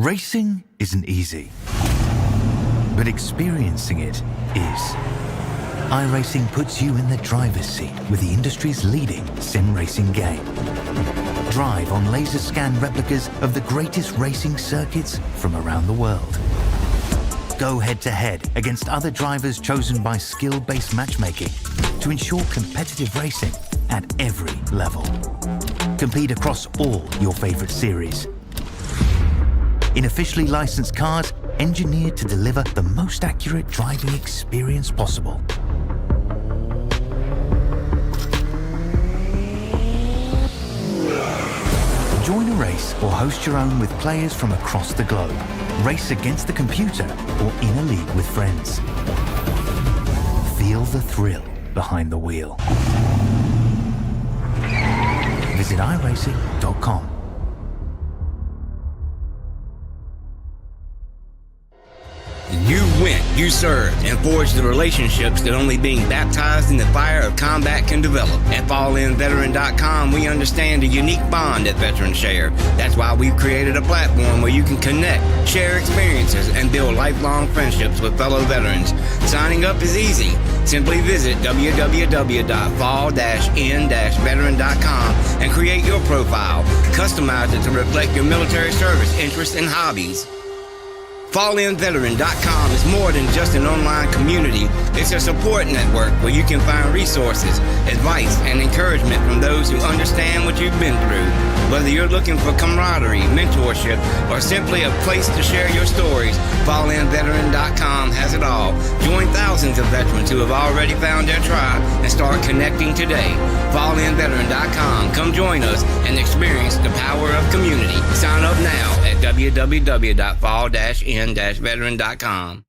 Racing isn't easy, but experiencing it is. iRacing puts you in the driver's seat with the industry's leading sim racing game. Drive on laser scan replicas of the greatest racing circuits from around the world. Go head-to-head against other drivers chosen by skill-based matchmaking to ensure competitive racing at every level. Compete across all your favorite series. In officially licensed cars, engineered to deliver the most accurate driving experience possible. Join a race or host your own with players from across the globe. Race against the computer or in a league with friends. Feel the thrill behind the wheel. Visit iRacing.com. You went, you served, and forged the relationships that only being baptized in the fire of combat can develop. At FallInVeteran.com, we understand the unique bond that veterans share. That's why we've created a platform where you can connect, share experiences, and build lifelong friendships with fellow veterans. Signing up is easy. Simply visit www.fall-in-veteran.com and create your profile. Customize it to reflect your military service, interests, and hobbies. FallInVeteran.com is more than just an online community. It's a support network where you can find resources, advice, and encouragement from those who understand what you've been through. Whether you're looking for camaraderie, mentorship, or simply a place to share your stories, FallInVeteran.com has it all. Join thousands of veterans who have already found their tribe and start connecting today. FallInVeteran.com. Come join us and experience the power of community. Sign up now at www.fall-in-veteran.com.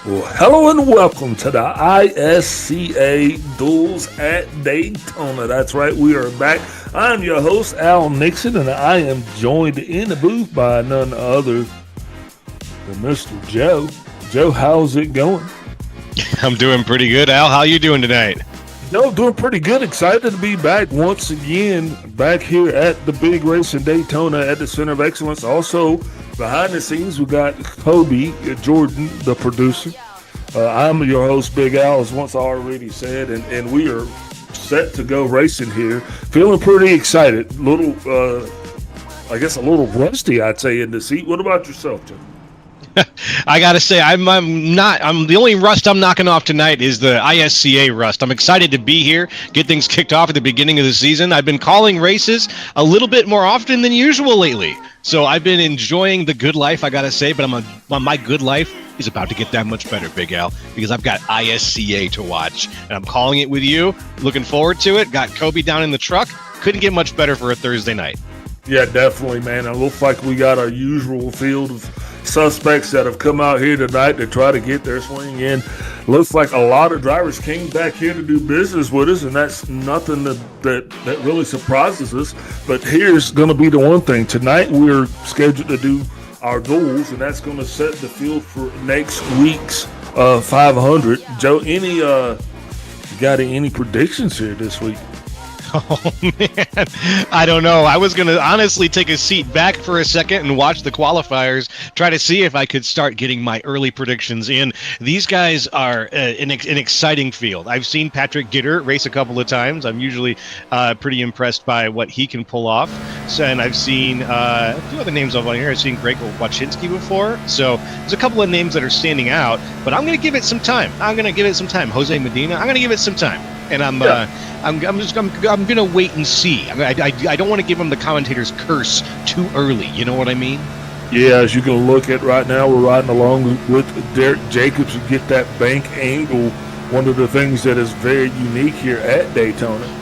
Well, hello and welcome to the ISCA Duels at Daytona. That's right, we are back. I'm your host, Al Nixon, and I am joined in the booth by none other than Mr. Joe. Joe, how's it going? I'm doing pretty good, Al. How you doing tonight? No, doing pretty good. Excited to be back once again, back here at the big race in Daytona at the Center of Excellence. Also, behind the scenes, we got Kobe Jordan, the producer. I'm your host, Big Al, as once already said, and we are set to go racing here. Feeling pretty excited. A little rusty, I'd say, in the seat. What about yourself, Joe? I gotta say, I'm the only rust I'm knocking off tonight is the ISCA rust. I'm excited to be here, get things kicked off at the beginning of the season. I've been calling races a little bit more often than usual lately, so I've been enjoying the good life, I gotta say. But my good life is about to get that much better, Big Al, because I've got ISCA to watch, and I'm calling it with you. Looking forward to it. Got Kobe down in the truck. Couldn't get much better for a Thursday night. Yeah, definitely, man. It looks like we got our usual field of suspects that have come out here tonight to try to get their swing in. Looks like a lot of drivers came back here to do business with us, and that's nothing that really surprises us. But here's going to be the one thing. Tonight we're scheduled to do our duels, and that's going to set the field for next week's 500. Joe, got any predictions here this week? Oh, man. I don't know. I was going to honestly take a seat back for a second and watch the qualifiers, try to see if I could start getting my early predictions in. These guys are an exciting field. I've seen Patrick Gitter race a couple of times. I'm usually pretty impressed by what he can pull off. So, and I've seen a few other names over here. I've seen Greg Wachinski before. So there's a couple of names that are standing out, but I'm going to give it some time. Jose Medina, I'm going to give it some time. And I'm gonna wait and see. I don't want to give him the commentator's curse too early. You know what I mean? Yeah, as you can look at right now, we're riding along with Derek Jacobs to get that bank angle. One of the things that is very unique here at Daytona.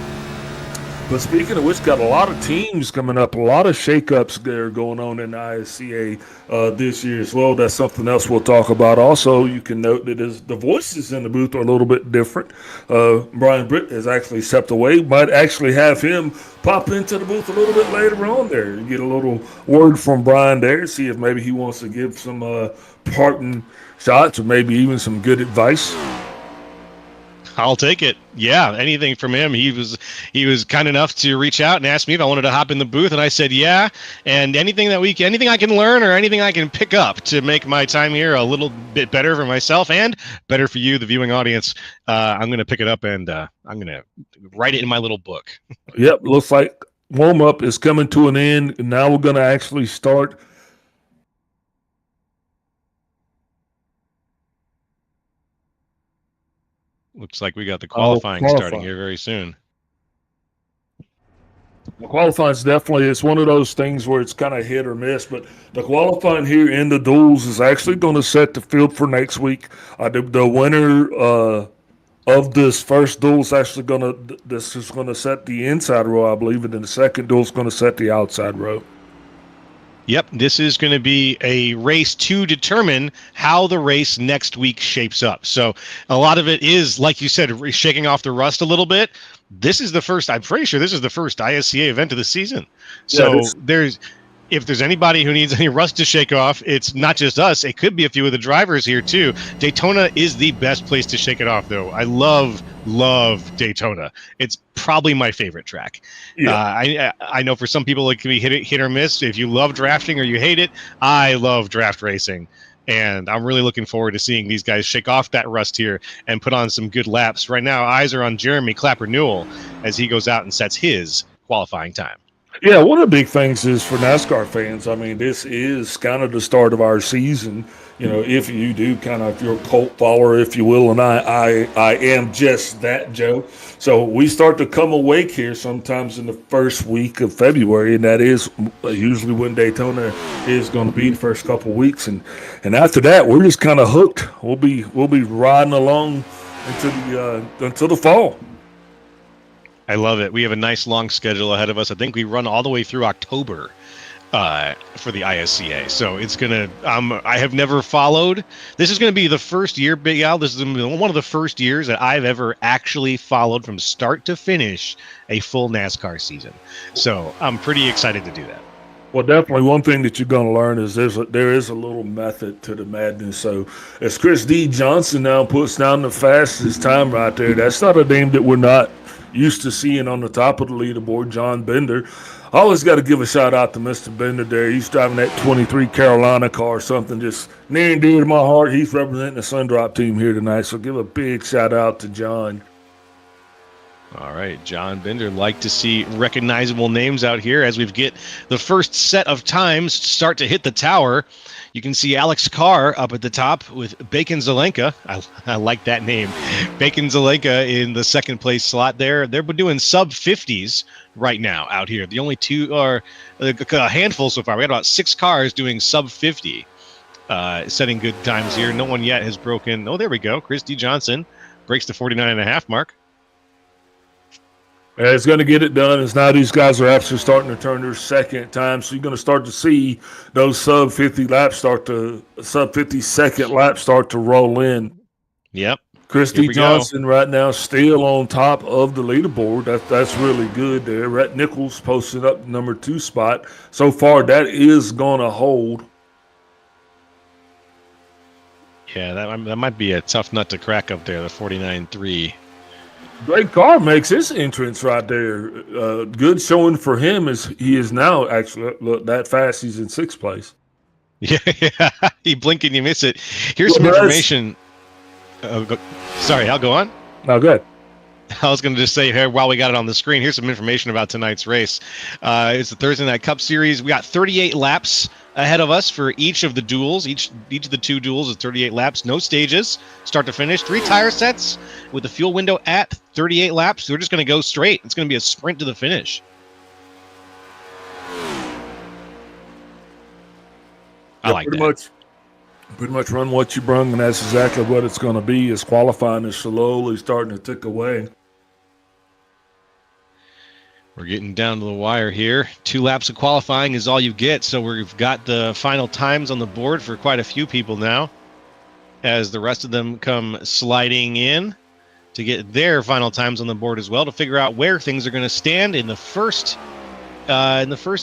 But speaking of which, got a lot of teams coming up, a lot of shakeups there going on in the ISCA this year as well. That's something else we'll talk about. Also, you can note that the voices in the booth are a little bit different. Brian Britt has actually stepped away. Might actually have him pop into the booth a little bit later on there. Get a little word from Brian there, see if maybe he wants to give some parting shots or maybe even some good advice. I'll take it. Yeah, anything from him. He was kind enough to reach out and ask me if I wanted to hop in the booth, and I said yeah. And anything I can learn or anything I can pick up to make my time here a little bit better for myself and better for you, the viewing audience, I'm going to pick it up and I'm going to write it in my little book. Yep, looks like warm up is coming to an end, and now we're going to actually start. Looks like we got the qualifying starting here very soon. The qualifying is definitely, it's one of those things where it's kind of hit or miss, but the qualifying here in the duels is actually going to set the field for next week. The winner of this first duel is actually this is going to set the inside row, I believe, and then the second duel is going to set the outside row. Yep, this is going to be a race to determine how the race next week shapes up. So a lot of it is, like you said, shaking off the rust a little bit. I'm pretty sure this is the first ISCA event of the season. So if there's anybody who needs any rust to shake off, it's not just us. It could be a few of the drivers here too. Daytona is the best place to shake it off, though. I love Daytona. It's probably my favorite track. Yeah. I know for some people it can be hit or miss. If you love drafting or you hate it, I love draft racing. And I'm really looking forward to seeing these guys shake off that rust here and put on some good laps. Right now, eyes are on Jeremy Clapper Newell as he goes out and sets his qualifying time. Yeah, one of the big things is for NASCAR fans, I mean, this is kind of the start of our season. You know, if you do kind of, if you're a cult follower, if you will, and I am just that, Joe. So we start to come awake here sometimes in the first week of February, and that is usually when Daytona is going to be the first couple of weeks. And after that, we're just kind of hooked. We'll be riding along until the fall. I love it. We have a nice long schedule ahead of us. I think we run all the way through October for the ISCA. So it's gonna. I have never followed. This is gonna be the first year, Big Al. This is gonna be one of the first years that I've ever actually followed from start to finish a full NASCAR season. So I'm pretty excited to do that. Well, definitely one thing that you're going to learn is there is a little method to the madness. So as Chris D. Johnson now puts down the fastest time right there, that's not a name that we're not used to seeing on the top of the leaderboard, John Bender. I always got to give a shout out to Mr. Bender there. He's driving that 23 Carolina car, something just near and dear to my heart. He's representing the Sundrop team here tonight, so give a big shout out to John. All right, John Bender. Like to see recognizable names out here as we get the first set of times start to hit the tower. You can see Alex Carr up at the top with Bacon Zelenka. I like that name. Bacon Zelenka in the second place slot there. They're doing sub 50s right now out here. The only two are a handful so far. We got about 6 cars doing sub 50, setting good times here. No one yet has broken. Oh, there we go. Chris D. Johnson breaks the 49.5 mark. It's going to get it done. As now these guys are actually starting to turn their second time, so you're going to start to see those sub 50 second laps start to roll in. Yep. Christy Johnson right now still on top of the leaderboard. That's really good there. Rhett Nichols posted up number 2 spot. So far, that is going to hold. Yeah, that might be a tough nut to crack up there, the 49.3. Greg Carr makes his entrance right there. Good showing for him as he is now actually look that fast. He's in 6th place. Yeah, you blink and you miss it. Here's some information. Sorry, I'll go on. No, good. I was going to just say here while we got it on the screen, here's some information about tonight's race. It's the Thursday Night Cup Series. We got 38 laps ahead of us for each of the duels. Each of the 2 duels is 38 laps, no stages, start to finish. 3 tire sets with the fuel window at 38 laps. We're just going to go straight. It's going to be a sprint to the finish. I like that. Pretty much run what you brung, and that's exactly what it's going to be. Is qualifying is slowly starting to tick away. We're getting down to the wire here. 2 laps of qualifying is all you get, so we've got the final times on the board for quite a few people now, as the rest of them come sliding in to get their final times on the board as well, to figure out where things are going to stand in the first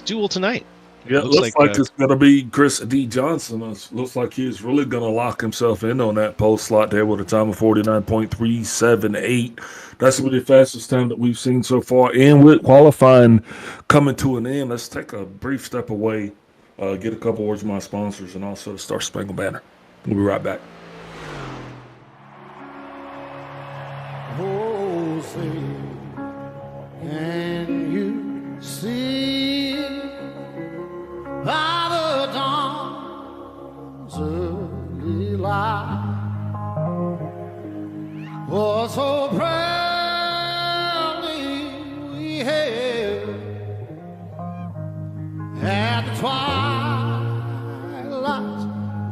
duel tonight. Yeah, it looks like it's going to be Chris D. Johnson. It looks like he's really going to lock himself in on that pole slot there with a time of 49.378. That's going to be the fastest time that we've seen so far. And with qualifying coming to an end, let's take a brief step away, get a couple words from my sponsors, and also the Star Spangled Banner. We'll be right back. Oh, say, can you see by the dawn's early light was so proudly we hailed at the twilight's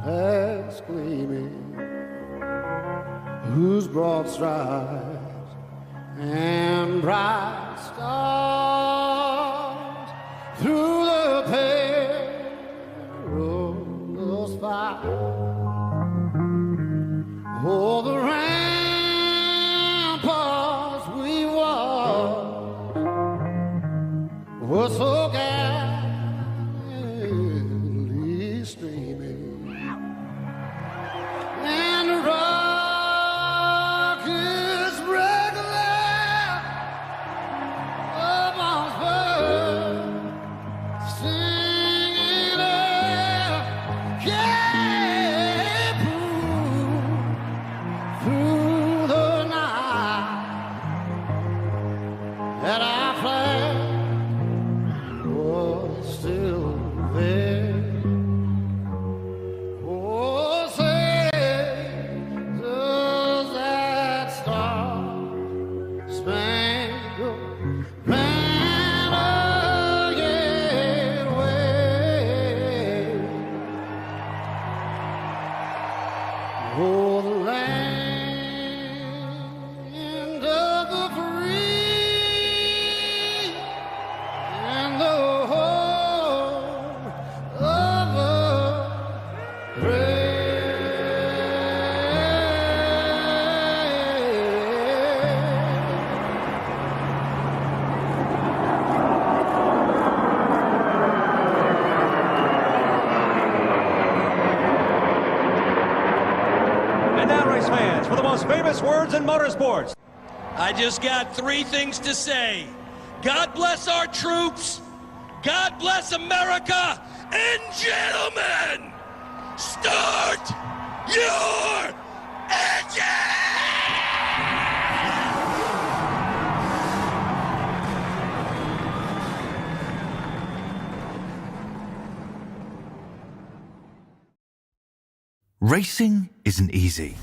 last gleaming, whose broad stripes and bright stars through the perilous fight. Oh, the ramparts we walked were so gallantly streaming, and the rockets regular amongst birds singing out, yeah, through the night that our flag was still there. Oh, say, does that star-spangled banner yet wave? Oh, the land of the free and the home famous words in motorsports. I just got three things to say. God bless our troops. God bless America. And gentlemen, start your engine! Racing isn't easy,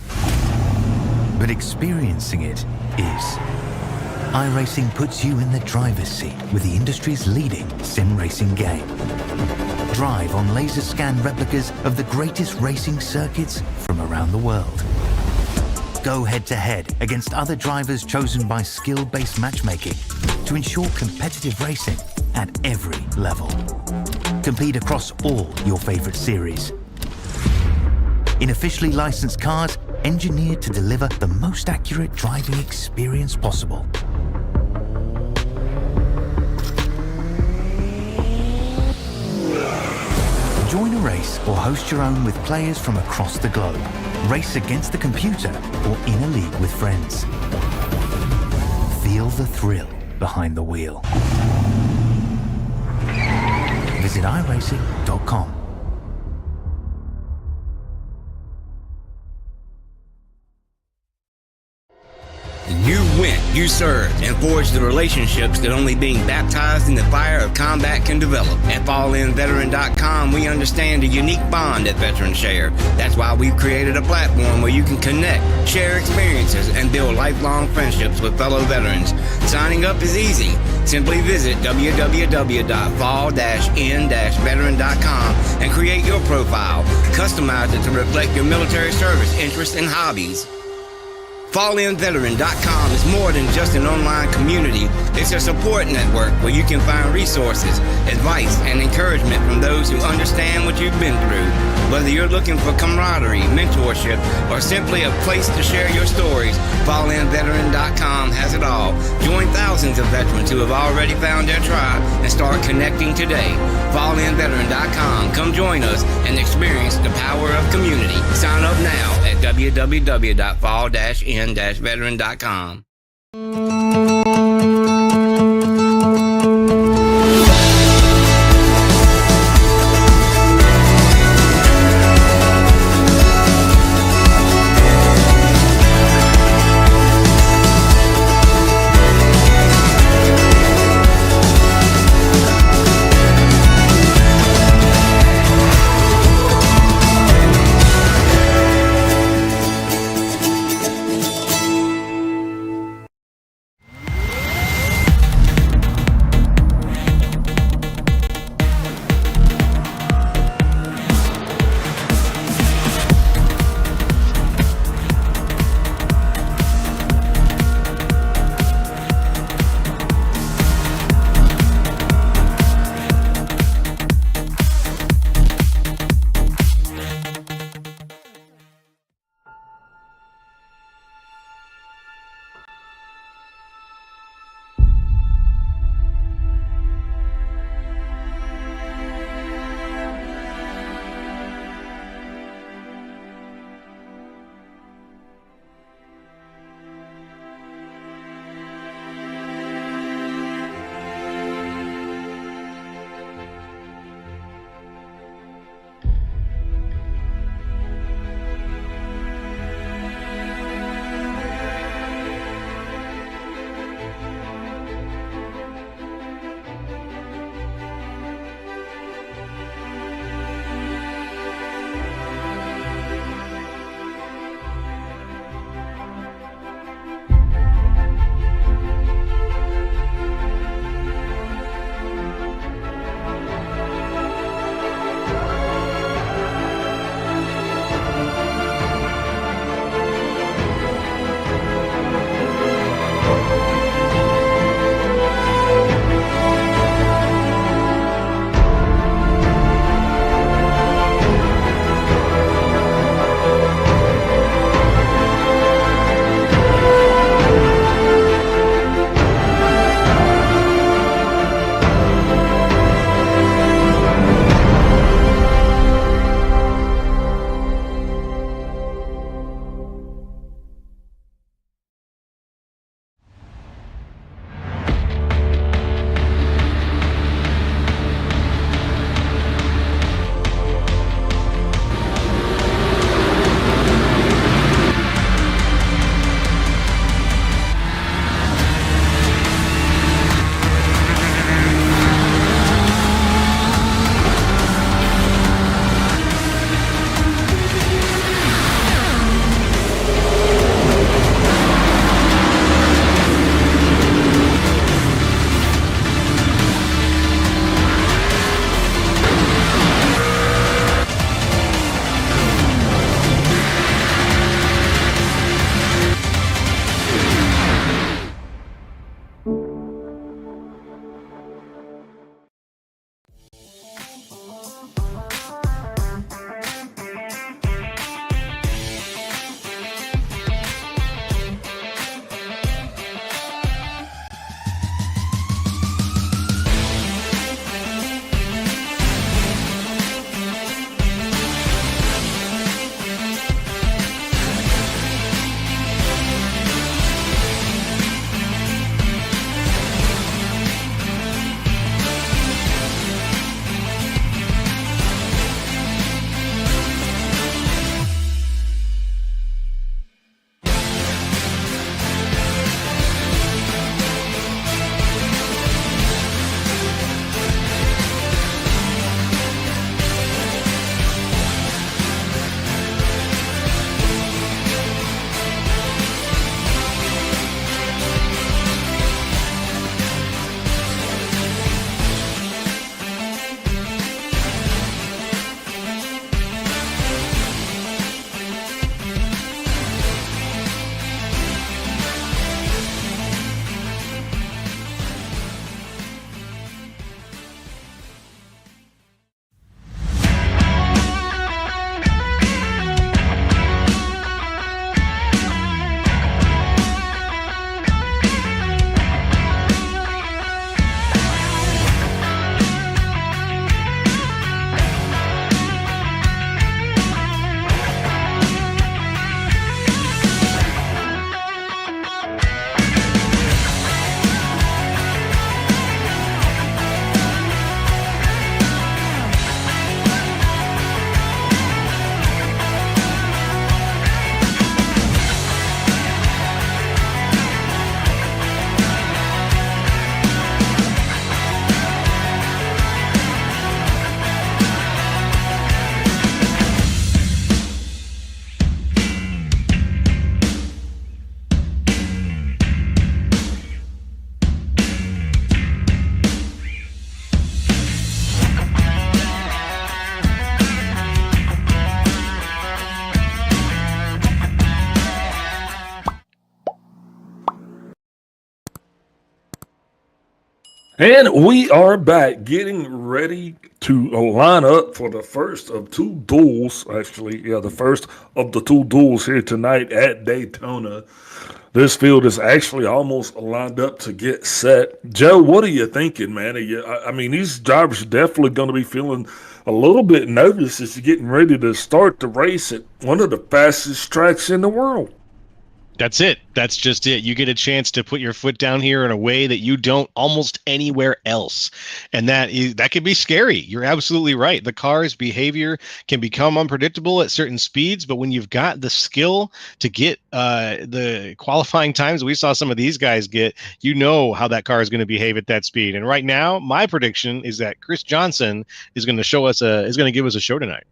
but experiencing it is. iRacing puts you in the driver's seat with the industry's leading sim racing game. Drive on laser scan replicas of the greatest racing circuits from around the world. Go head to head against other drivers chosen by skill-based matchmaking to ensure competitive racing at every level. Compete across all your favorite series. In officially licensed cars, engineered to deliver the most accurate driving experience possible. Join a race or host your own with players from across the globe. Race against the computer or in a league with friends. Feel the thrill behind the wheel. Visit iRacing.com. You went, you served, and forged the relationships that only being baptized in the fire of combat can develop. At FallInVeteran.com, we understand the unique bond that veterans share. That's why we've created a platform where you can connect, share experiences, and build lifelong friendships with fellow veterans. Signing up is easy. Simply visit www.fall-in-veteran.com and create your profile. Customize it to reflect your military service interests and hobbies. FallInVeteran.com is more than just an online community. It's a support network where you can find resources, advice, and encouragement from those who understand what you've been through. Whether you're looking for camaraderie, mentorship, or simply a place to share your stories, FallInVeteran.com has it all. Join thousands of veterans who have already found their tribe and start connecting today. FallInVeteran.com. Come join us and experience the power of community. Sign up now at www.fall-in-veteran.com. And we are back getting ready to line up for the first of two duels. Actually, yeah, the first of the two duels here tonight at Daytona. This field is actually almost lined up to get set. Joe, what are you thinking, man? I mean, these drivers are definitely going to be feeling a little bit nervous as you're getting ready to start the race at one of the fastest tracks in the world. That's it. That's just it. You get a chance to put your foot down here in a way that you don't almost anywhere else. And that can be scary. You're absolutely right. The car's behavior can become unpredictable at certain speeds, but when you've got the skill to get the qualifying times we saw some of these guys get, you know how that car is going to behave at that speed. And right now, my prediction is that Chris Johnson is going to give us a show tonight.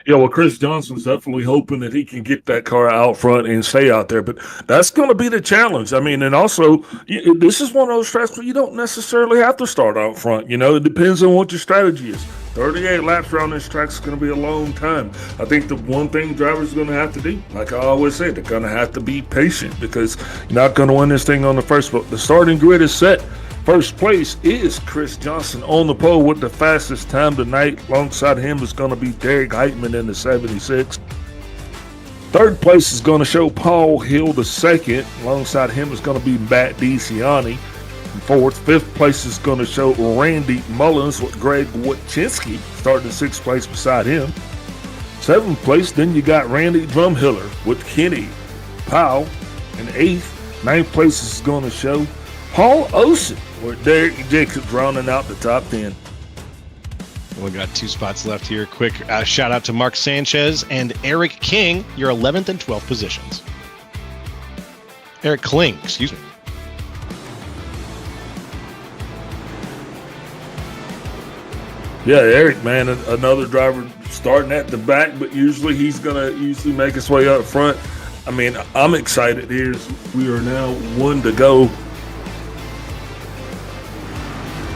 Yeah, well, Chris Johnson's definitely hoping that he can get that car out front and stay out there, but that's going to be the challenge. I mean, and also, this is one of those tracks where you don't necessarily have to start out front. You know, it depends on what your strategy is. 38 laps around this track is going to be a long time. I think the one thing drivers are going to have to do, like I always say, they're going to have to be patient because you're not going to win this thing on the first, but the starting grid is set. First place is Chris Johnson on the pole with the fastest time tonight. Alongside him is going to be Derek Heitman in the 76. Third place is going to show Paul Hill the second. Alongside him is going to be Matt DeCiani. Fourth. Fifth place is going to show Randy Mullins with Greg Wachinski starting in sixth place beside him. Seventh place, then you got Randy Drumhiller with Kenny Powell in eighth. Ninth place is going to show Paul Osen with Derek Jacobs rounding out the top 10. We got two spots left here. Quick shout out to Mark Sanchez and Eric King, your 11th and 12th positions. Eric Kling, excuse me. Yeah, Eric, man, another driver starting at the back, but usually he's going to make his way up front. I mean, I'm excited here. We are now one to go.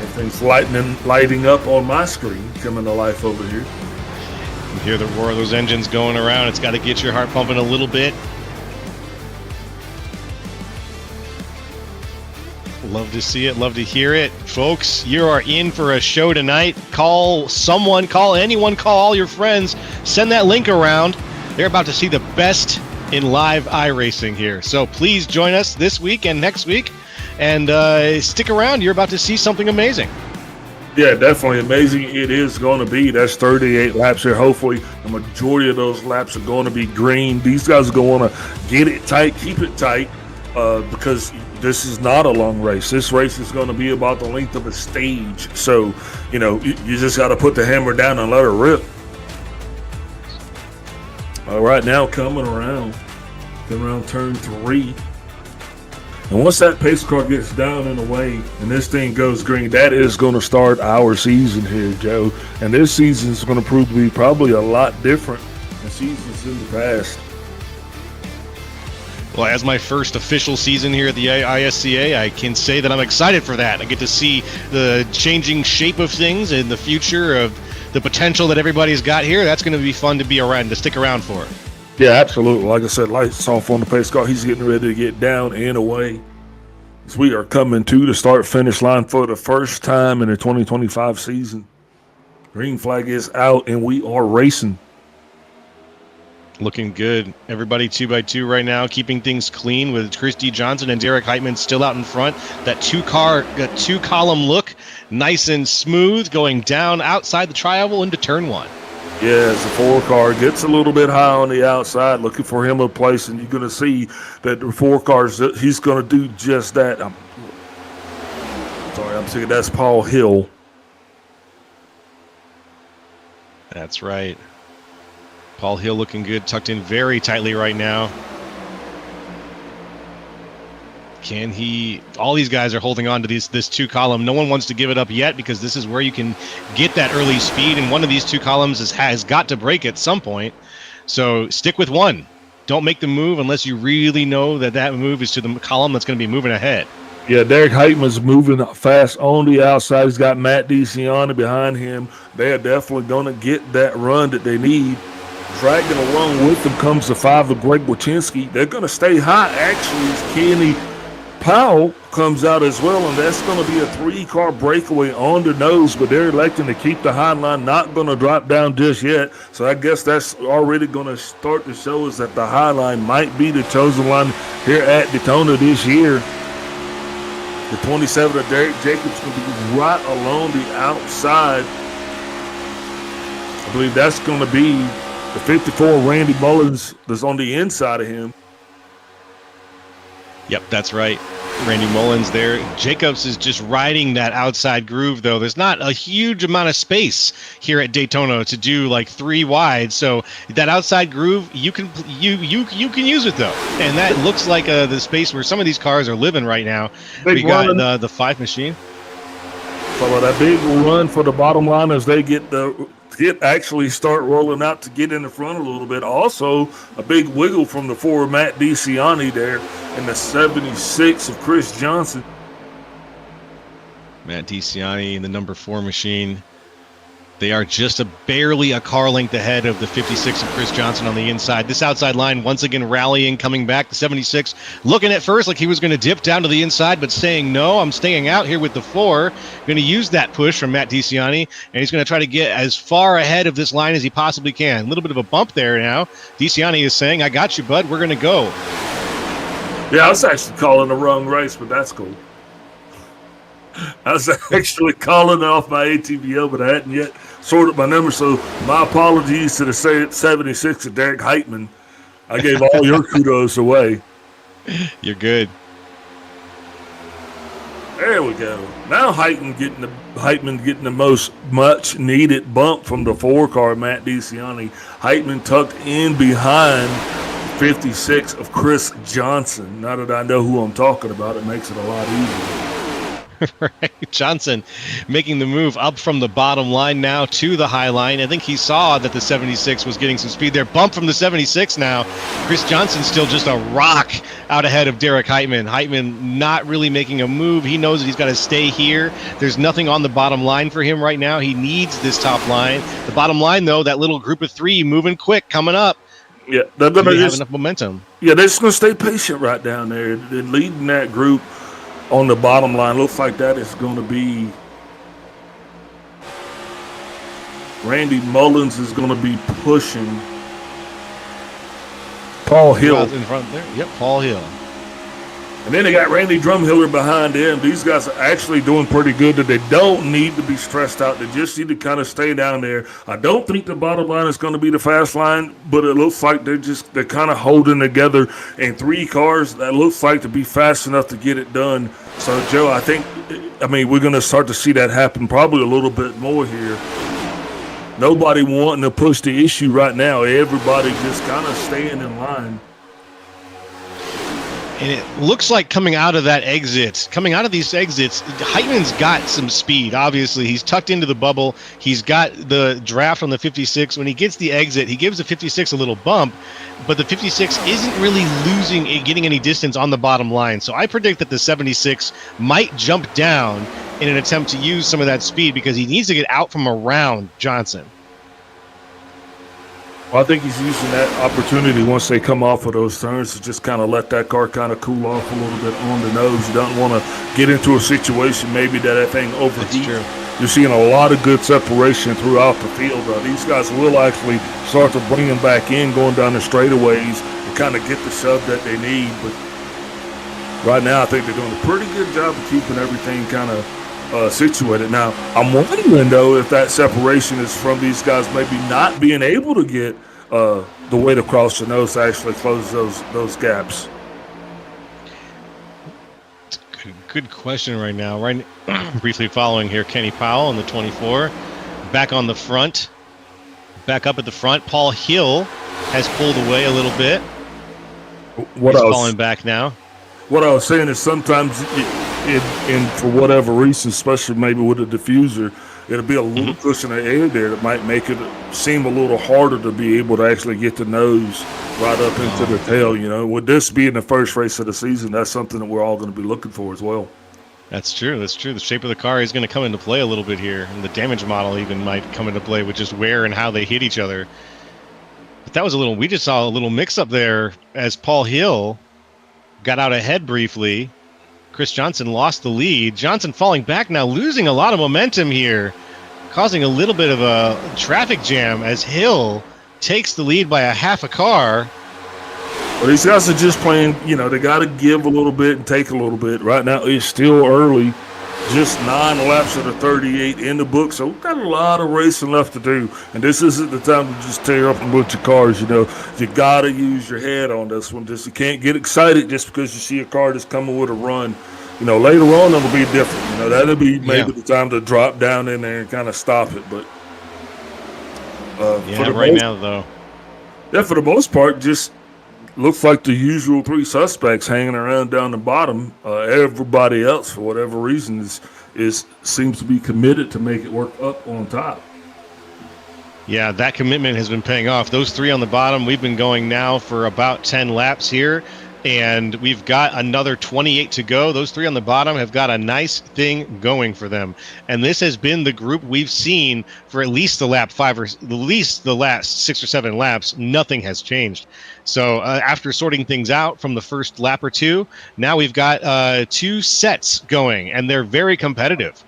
Everything's lighting up on my screen, coming to life over here. You hear the roar of those engines going around. It's got to get your heart pumping a little bit. Love to see it. Love to hear it. Folks, you are in for a show tonight. Call someone, call anyone, call all your friends. Send that link around. They're about to see the best in live iRacing here. So please join us this week and next week. And stick around. You're about to see something amazing. Yeah, definitely amazing. It is going to be. That's 38 laps here. Hopefully, the majority of those laps are going to be green. These guys are going to want to get it tight, keep it tight, because this is not a long race. This race is going to be about the length of a stage. So, you just got to put the hammer down and let her rip. All right, now coming around turn 3. And once that pace car gets down and away and this thing goes green, that is going to start our season here, Joe. And this season is going to prove to be probably a lot different than seasons in the past. Well, as my first official season here at the ISCA, I can say that I'm excited for that. I get to see the changing shape of things and the future of the potential that everybody's got here. That's going to be fun to be around, to stick around for. Yeah, absolutely. Like I said, lights off on the pace car. He's getting ready to get down and away. As we are coming to the start-finish line for the first time in the 2025 season. Green flag is out, and we are racing. Looking good. Everybody 2x2 right now, keeping things clean with Christy Johnson and Derek Heitman still out in front. That two-column look, nice and smooth, going down outside the tri-oval into turn 1. Yeah, as the 4 car gets a little bit high on the outside, looking for him a place, and you're going to see that the 4 cars, he's going to do just that. I'm thinking that's Paul Hill. That's right. Paul Hill looking good, tucked in very tightly right now. Can he? All these guys are holding on to this 2-column. No one wants to give it up yet because this is where you can get that early speed, and one of these 2 columns has got to break at some point. So stick with one. Don't make the move unless you really know that move is to the column that's going to be moving ahead. Yeah, Derek Heitman's moving fast on the outside. He's got Matt DeCiani behind him. They are definitely going to get that run that they need. Dragging along with them comes the 5 of Greg Wachinski. They're going to stay high, actually, as Kenny Powell comes out as well, and that's going to be a 3-car breakaway on the nose, but they're electing to keep the high line, not going to drop down just yet. So I guess that's already going to start to show us that the high line might be the chosen line here at Daytona this year. The 27 of Derek Jacobs going to be right along the outside. I believe that's going to be the 54 Randy Mullins that's on the inside of him. Yep, that's right. Randy Mullins there. Jacobs is just riding that outside groove, though. There's not a huge amount of space here at Daytona to do like 3 wide. So that outside groove, you can use it though, and that looks like the space where some of these cars are living right now. We got the 5 machine. Follow that big run for the bottom line as they actually start rolling out to get in the front a little bit. Also, a big wiggle from the 4 Matt DeCiani there and the 76 of Chris Johnson. Matt DeCiani in the number 4 machine. They are just barely a car length ahead of the 56 of Chris Johnson on the inside. This outside line once again rallying, coming back. The 76 looking at first like he was going to dip down to the inside, but saying no, I'm staying out here with the 4. Going to use that push from Matt DeCiani, and he's going to try to get as far ahead of this line as he possibly can. A little bit of a bump there now. DeCiani is saying, I got you, bud. We're going to go. Yeah, I was actually calling the wrong race, but that's cool. I was actually calling off my ATVO, but I hadn't yet sorted my number, so my apologies to the 76 of Derek Heitman. I gave all your kudos away. You're good. There we go. Now Heitman getting the most much needed bump from the 4-car Matt DeCiani. Heitman tucked in behind 56 of Chris Johnson. Now that I know who I'm talking about, it makes it a lot easier. Right. Johnson making the move up from the bottom line now to the high line. I think he saw that the 76 was getting some speed there. Bump from the 76 now. Chris Johnson still just a rock out ahead of Derek Heitman. Heitman not really making a move. He knows that he's got to stay here. There's nothing on the bottom line for him right now. He needs this top line. The bottom line, though, that little group of 3 moving quick coming up. Yeah, they're going to have enough momentum. Yeah, they're just going to stay patient right down there. They're leading that group on the bottom line. Looks like that is going to be Randy Mullins is going to be pushing Paul Hill in front there. Yep, Paul Hill. And then they got Randy Drumhiller behind them. These guys are actually doing pretty good. That they don't need to be stressed out. They just need to kind of stay down there. I don't think the bottom line is going to be the fast line, but it looks like they're kind of holding together. And 3 cars that looks like to be fast enough to get it done. So, Joe, we're going to start to see that happen probably a little bit more here. Nobody wanting to push the issue right now. Everybody just kind of staying in line. And it looks like coming out of these exits, Heitman's got some speed. Obviously, he's tucked into the bubble. He's got the draft on the 56. When he gets the exit, he gives the 56 a little bump, but the 56 isn't really getting any distance on the bottom line. So I predict that the 76 might jump down in an attempt to use some of that speed because he needs to get out from around Johnson. Well, I think he's using that opportunity once they come off of those turns to just kind of let that car kind of cool off a little bit on the nose. You don't want to get into a situation maybe that thing overheats. You're seeing a lot of good separation throughout the field. These guys will actually start to bring them back in going down the straightaways and kind of get the shove that they need. But right now I think they're doing a pretty good job of keeping everything kind of situated. Now, I'm wondering, though, if that separation is from these guys maybe not being able to get the weight across the nose to actually close those gaps. It's a good question right now. Briefly following here, Kenny Powell in the 24. Back on the front. Back up at the front. Paul Hill has pulled away a little bit. He's falling back now. What I was saying is sometimes and for whatever reason, especially maybe with a diffuser, it'll be a little cushion of air there that might make it seem a little harder to be able to actually get the nose right up into the tail. With this being the first race of the season, that's something that we're all going to be looking for as well. That's true. The shape of the car is going to come into play a little bit here, and the damage model even might come into play with just where and how they hit each other. But we just saw a little mix up there as Paul Hill got out ahead briefly. Chris Johnson lost the lead. Johnson falling back now, losing a lot of momentum here, causing a little bit of a traffic jam as Hill takes the lead by a half a car. Well, these guys are just playing, they got to give a little bit and take a little bit. Right now, it's still early. Just 9 laps of the 38 in the book, so we've got a lot of racing left to do. And this isn't the time to just tear up a bunch of cars, You got to use your head on this one. You can't get excited just because you see a car that's coming with a run. Later on, it'll be different. That'll be maybe the time to drop down in there and kind of stop it. But for the most part, just looks like the usual 3 suspects hanging around down the bottom. Everybody else, for whatever reason, seems to be committed to make it work up on top. Yeah, that commitment has been paying off. Those 3 on the bottom, we've been going now for about 10 laps here, and we've got another 28 to go. Those 3 on the bottom have got a nice thing going for them. And this has been the group we've seen for at least the last 6 or 7 laps. Nothing has changed. So after sorting things out from the first lap or 2, now we've got 2 sets going, and they're very competitive.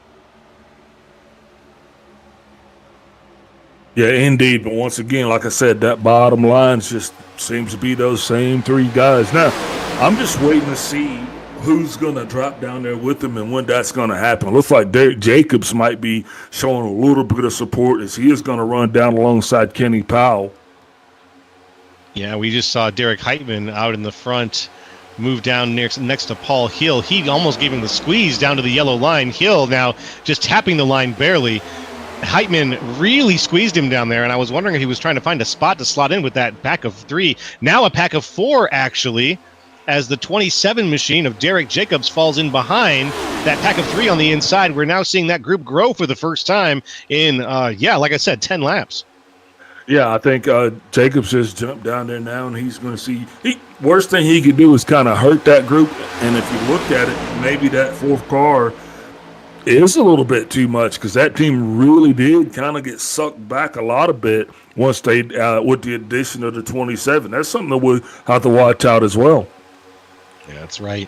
Yeah, indeed. But once again, like I said, that bottom line just seems to be those same 3 guys. Now, I'm just waiting to see who's going to drop down there with them and when that's going to happen. It looks like Derek Jacobs might be showing a little bit of support as he is going to run down alongside Kenny Powell. Yeah, we just saw Derek Heitman out in the front move down next to Paul Hill. He almost gave him the squeeze down to the yellow line. Hill now just tapping the line barely. Heitman really squeezed him down there, and I was wondering if he was trying to find a spot to slot in with that pack of 3. Now a pack of 4, actually, as the 27 machine of Derek Jacobs falls in behind that pack of 3 on the inside. We're now seeing that group grow for the first time in, like I said, 10 laps. Yeah, I think Jacobs has jumped down there now, and he's going to see. Worst thing he could do is kind of hurt that group, and if you look at it, maybe that 4th car is a little bit too much because that team really did kind of get sucked back a lot of bit once they with the addition of the 27. That's something that we'll have to watch out as well. Yeah, that's right.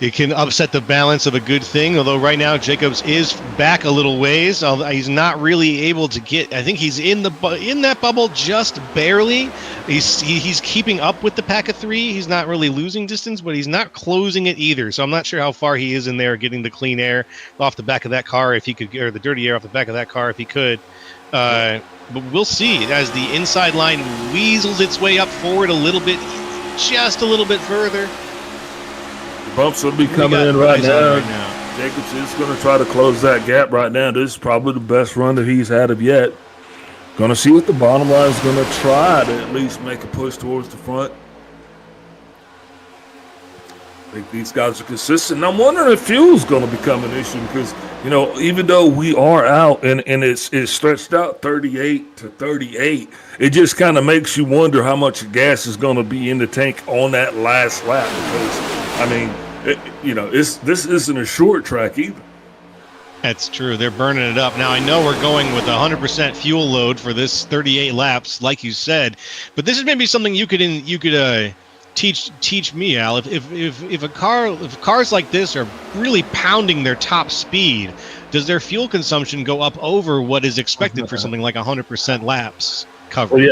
It can upset the balance of a good thing, although right now Jacobs is back a little ways. He's not really able to get. I think he's in that bubble just barely. He's keeping up with the pack of 3. He's not really losing distance, but he's not closing it either. So I'm not sure how far he is in there getting the clean air off the back of that car if he could, or the dirty air off the back of that car if he could. But we'll see as the inside line weasels its way up forward a little bit, just a little bit further. Bumps will be coming in right now. Jacobs is going to try to close that gap right now. This is probably the best run that he's had of yet. Going to see what the bottom line is going to try to at least make a push towards the front. I think these guys are consistent. And I'm wondering if fuel's going to become an issue because, even though we are out and it's stretched out 38 to 38, it just kind of makes you wonder how much gas is going to be in the tank on that last lap because, this isn't a short track either. That's true. They're burning it up. Now, I know we're going with 100% fuel load for this 38 laps, like you said, but this is maybe something you could teach me, Al. If cars like this are really pounding their top speed, does their fuel consumption go up over what is expected for something like 100% laps coverage?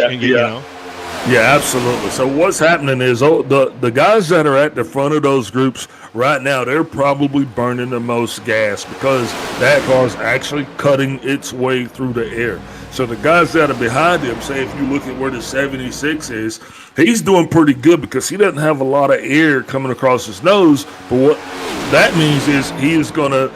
Yeah, absolutely. So what's happening is the guys that are at the front of those groups right now, they're probably burning the most gas because that car's actually cutting its way through the air. So the guys that are behind him, say if you look at where the 76 is, he's doing pretty good because he doesn't have a lot of air coming across his nose. But what that means is it's going to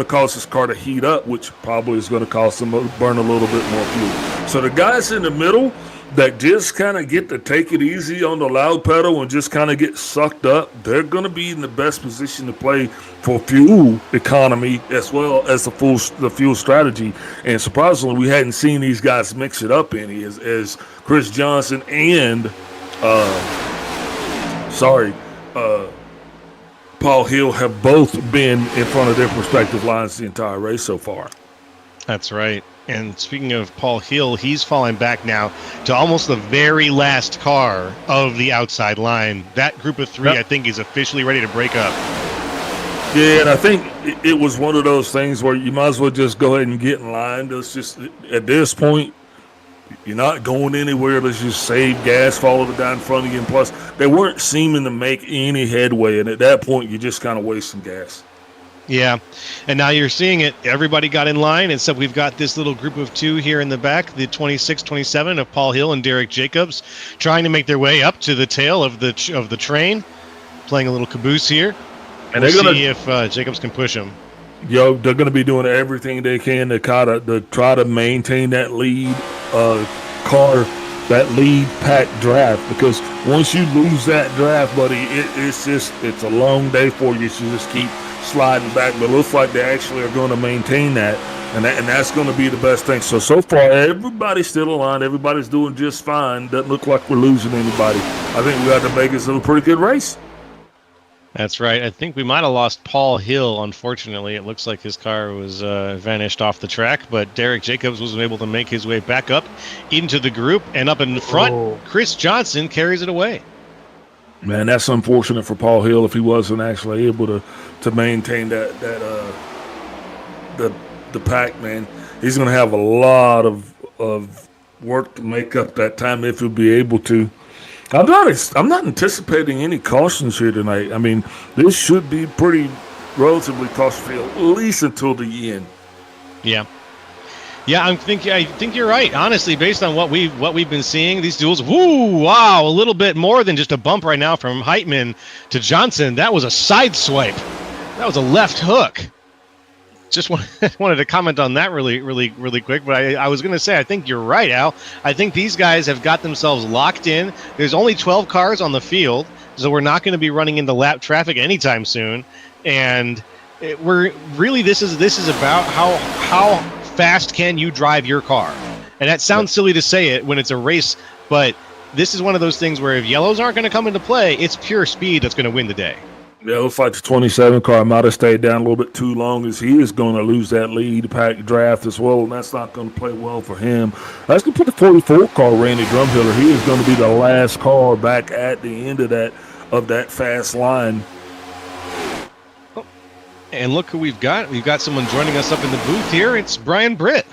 cause his car to heat up, which probably is going to cause him to burn a little bit more fuel. So the guys in the middle that just kind of get to take it easy on the loud pedal and just kind of get sucked up, they're going to be in the best position to play for fuel economy as well as the fuel strategy. And surprisingly, we hadn't seen these guys mix it up any as Chris Johnson and Paul Hill have both been in front of their respective lines the entire race so far. That's right. And speaking of Paul Hill, he's falling back now to almost the very last car of the outside line. That group of 3, I think, is officially ready to break up. Yeah, and I think it was one of those things where you might as well just go ahead and get in line. Let's just, at this point, you're not going anywhere. Let's just save gas, follow the down in front of you. And plus, they weren't seeming to make any headway. And at that point, you're just kind of wasting gas. Yeah, and now you're seeing it. Everybody got in line, and so we've got this little group of two here in the back, the 26, 27 of Paul Hill and Derek Jacobs, trying to make their way up to the tail of the train, playing a little caboose here. And we'll see if Jacobs can push him. They're going to be doing everything they can to try to maintain that lead car, that lead pack draft, because once you lose that draft, buddy, it's a long day for you. So just keep sliding back, but it looks like they actually are going to maintain that, and that's going to be the best thing. So far, everybody's still aligned. Everybody's doing just fine. Doesn't look like we're losing anybody. I think we got to make this a pretty good race. That's right. I think we might have lost Paul Hill, unfortunately. It looks like his car was vanished off the track, but Derek Jacobs was able to make his way back up into the group, and up in the front, Chris Johnson carries it away. Man, that's unfortunate for Paul Hill if he wasn't actually able to maintain the pack, man. He's going to have a lot of work to make up that time if he'll be able to. I'm not anticipating any cautions here tonight. I mean, this should be relatively caution-free, at least until the end. Yeah. Yeah, I think you're right. Honestly, based on what we've been seeing, these duels, a little bit more than just a bump right now from Heitman to Johnson. That was a side swipe. That was a left hook. Just wanted to comment on that really quick, but I was going to say, I think you're right, Al. I think these guys have got themselves locked in. There's only 12 cars on the field, so we're not going to be running into lap traffic anytime soon. And this is about how fast can you drive your car. And that sounds silly to say it when it's a race, but this is one of those things where if yellows aren't going to come into play, it's pure speed that's going to win the day. Yeah, it looks like the 27 car might have stayed down a little bit too long, as he is going to lose that lead pack draft as well, and that's not going to play well for him. That's going to put the 44 car, Randy Drumhiller. He is going to be the last car back at the end of that fast line. And look who we've got. We've got someone joining us up in the booth here. It's Brian Britt.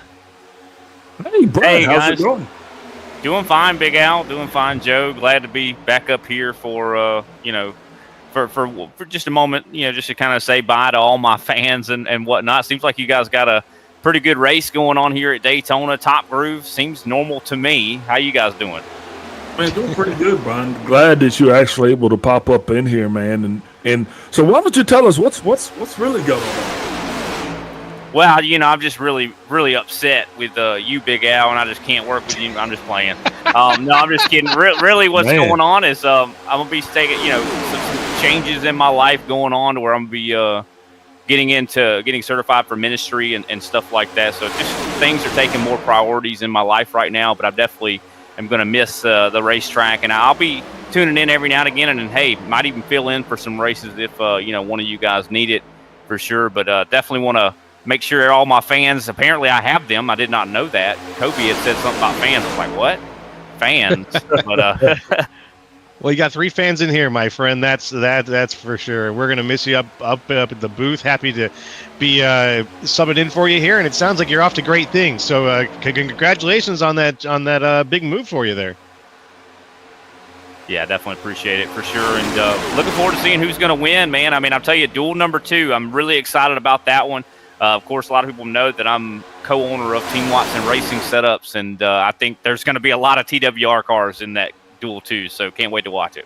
Hey, Brian, how's it going? Doing fine, Big Al. Doing fine, Joe. Glad to be back up here for for just a moment, just to kind of say bye to all my fans and whatnot. Seems like you guys got a pretty good race going on here at Daytona. Top Groove seems normal to me. How you guys doing? Man, doing pretty good, Brian. Glad that you're actually able to pop up in here, man. And so why don't you tell us what's really going on? Well, I'm just really, really upset with you, Big Al, and I just can't work with you. I'm just playing. No, I'm just kidding. Really, what's going on is I'm gonna be taking, some changes in my life going on to where I'm gonna be getting certified for ministry and stuff like that. So just things are taking more priorities in my life right now. But I definitely am gonna miss the racetrack, and I'll be tuning in every now and again. And hey, might even fill in for some races if one of you guys need it for sure. But definitely want to make sure all my fans, apparently I have them. I did not know that. Kobe had said something about fans. I was like, what? Fans? But well, you got 3 fans in here, my friend. That's for sure. We're gonna miss you up at the booth. Happy to be subbing in for you here, and it sounds like you're off to great things. So congratulations on that big move for you there. Yeah, definitely appreciate it for sure, and looking forward to seeing who's going to win, man. I mean, I'll tell you, duel number 2, I'm really excited about that one. Of course, a lot of people know that I'm co-owner of Team Watson Racing Setups, and I think there's going to be a lot of TWR cars in that duel too, so can't wait to watch it.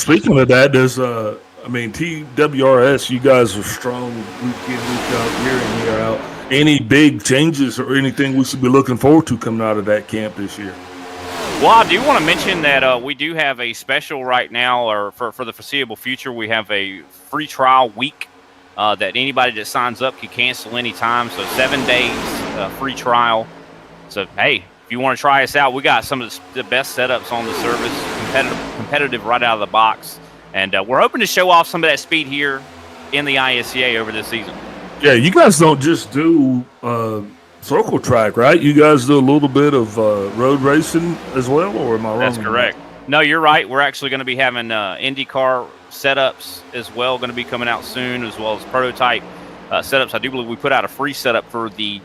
Speaking of that, there's TWRS, you guys are strong week in, week out, year in, year out. Any big changes or anything we should be looking forward to coming out of that camp this year? Well, I do want to mention that we do have a special right now, or for the foreseeable future, we have a free trial week that anybody that signs up can cancel anytime. So 7 days free trial. So, hey, if you want to try us out, we got some of the best setups on the service, competitive right out of the box. And we're hoping to show off some of that speed here in the ISCA over this season. Yeah, you guys don't just do circle track, right? You guys do a little bit of road racing as well, or am I wrong? That's correct. No, you're right. We're actually going to be having IndyCar setups as well, going to be coming out soon, as well as prototype setups. I do believe we put out a free setup for the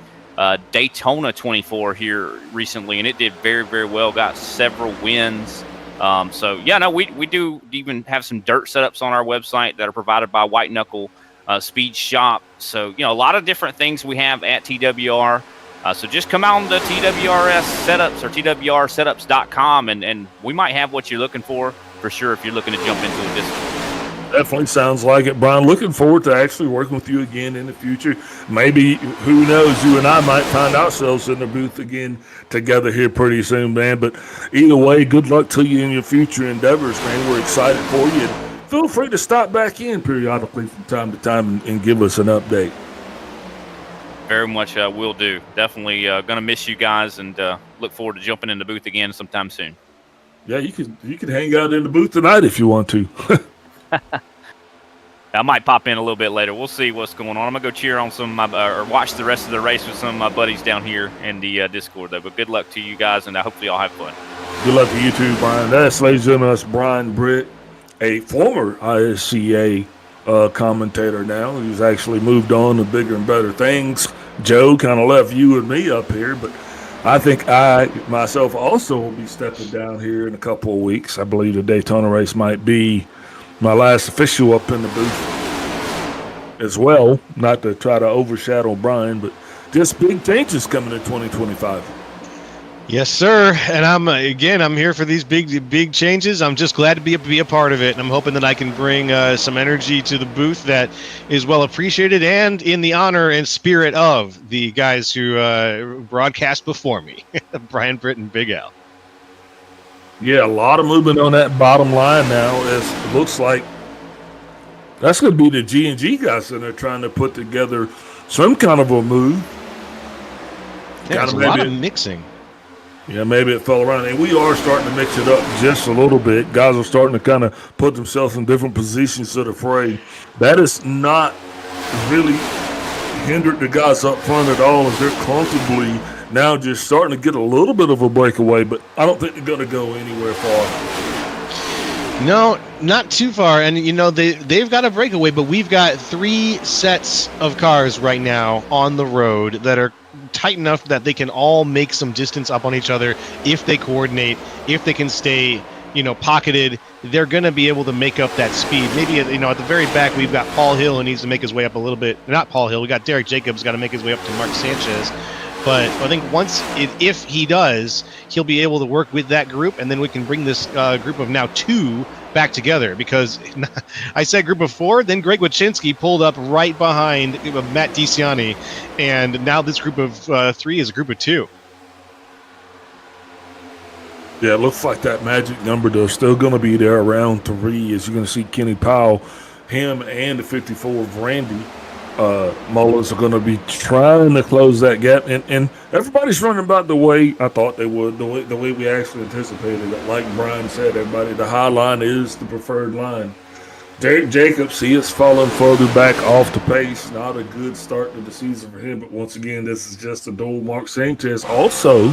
Daytona 24 here recently, and it did very, very well. Got several wins. So yeah, no, we do even have some dirt setups on our website that are provided by White Knuckle Speed Shop. So, a lot of different things we have at TWR. So just come out on the TWRS setups or TWRsetups.com, and we might have what you're looking for sure if you're looking to jump into the Discord. Definitely sounds like it, Brian. Looking forward to actually working with you again in the future. Maybe, who knows, you and I might find ourselves in the booth again together here pretty soon, man. But either way, good luck to you in your future endeavors, man. We're excited for you. And feel free to stop back in periodically from time to time and give us an update. Very much will do. Definitely going to miss you guys, and look forward to jumping in the booth again sometime soon. Yeah, you can hang out in the booth tonight if you want to. I might pop in a little bit later. We'll see what's going on. I'm going to go cheer on some of my, or watch the rest of the race with some of my buddies down here in the Discord, though. But good luck to you guys, and hopefully y'all have fun. Good luck to you too, Brian. That's, ladies and gentlemen, that's Brian Britt, a former ISCA commentator now. He's actually moved on to bigger and better things. Joe kind of left you and me up here, but I think I myself also will be stepping down here in a couple of weeks. I believe the Daytona race might be my last official up in the booth as well. Not to try to overshadow Brian, but just big changes coming in 2025. Yes, sir. And I'm here for these big changes. I'm just glad to be a part of it, and I'm hoping that I can bring some energy to the booth that is well appreciated, and in the honor and spirit of the guys who broadcast before me, Brian Britt and Big Al. Yeah, a lot of movement on that bottom line now. It looks like that's going to be the G&G guys that are trying to put together some kind of a move. Yeah, there's a lot of mixing. Yeah, maybe it fell around. And we are starting to mix it up just a little bit. Guys are starting to kind of put themselves in different positions to the fray. That is not really hindered the guys up front at all, as they're comfortably now just starting to get a little bit of a breakaway, but I don't think they're going to go anywhere far. No, not too far. And, they've got a breakaway, but we've got 3 sets of cars right now on the road that are tight enough that they can all make some distance up on each other if they coordinate, if they can stay, pocketed. They're going to be able to make up that speed. Maybe, at the very back, we've got Paul Hill, who needs to make his way up a little bit. Not Paul Hill. We got Derek Jacobs, got to make his way up to Mark Sanchez. But I think if he does, he'll be able to work with that group, and then we can bring this group of now 2 back together. Because I said group of 4, then Greg Wachinski pulled up right behind Matt DiCiani, and now this group of 3 is a group of 2. Yeah, it looks like that magic number, though, still going to be there around 3, as you're going to see Kenny Powell, him and the 54 of Randy Mullins are going to be trying to close that gap, and everybody's running about the way I thought they would, the way we actually anticipated it. Like Brian said, everybody, the high line is the preferred line. Derek Jacobs, he is falling further back off the pace. Not a good start to the season for him, but once again, this is just a duel. Mark Sanchez also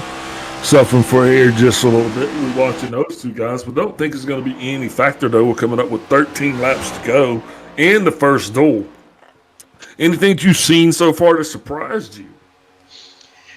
suffering for air just a little bit. We're watching those 2 guys, but don't think it's going to be any factor, though. We're coming up with 13 laps to go in the first duel. Anything that you've seen so far that surprised you?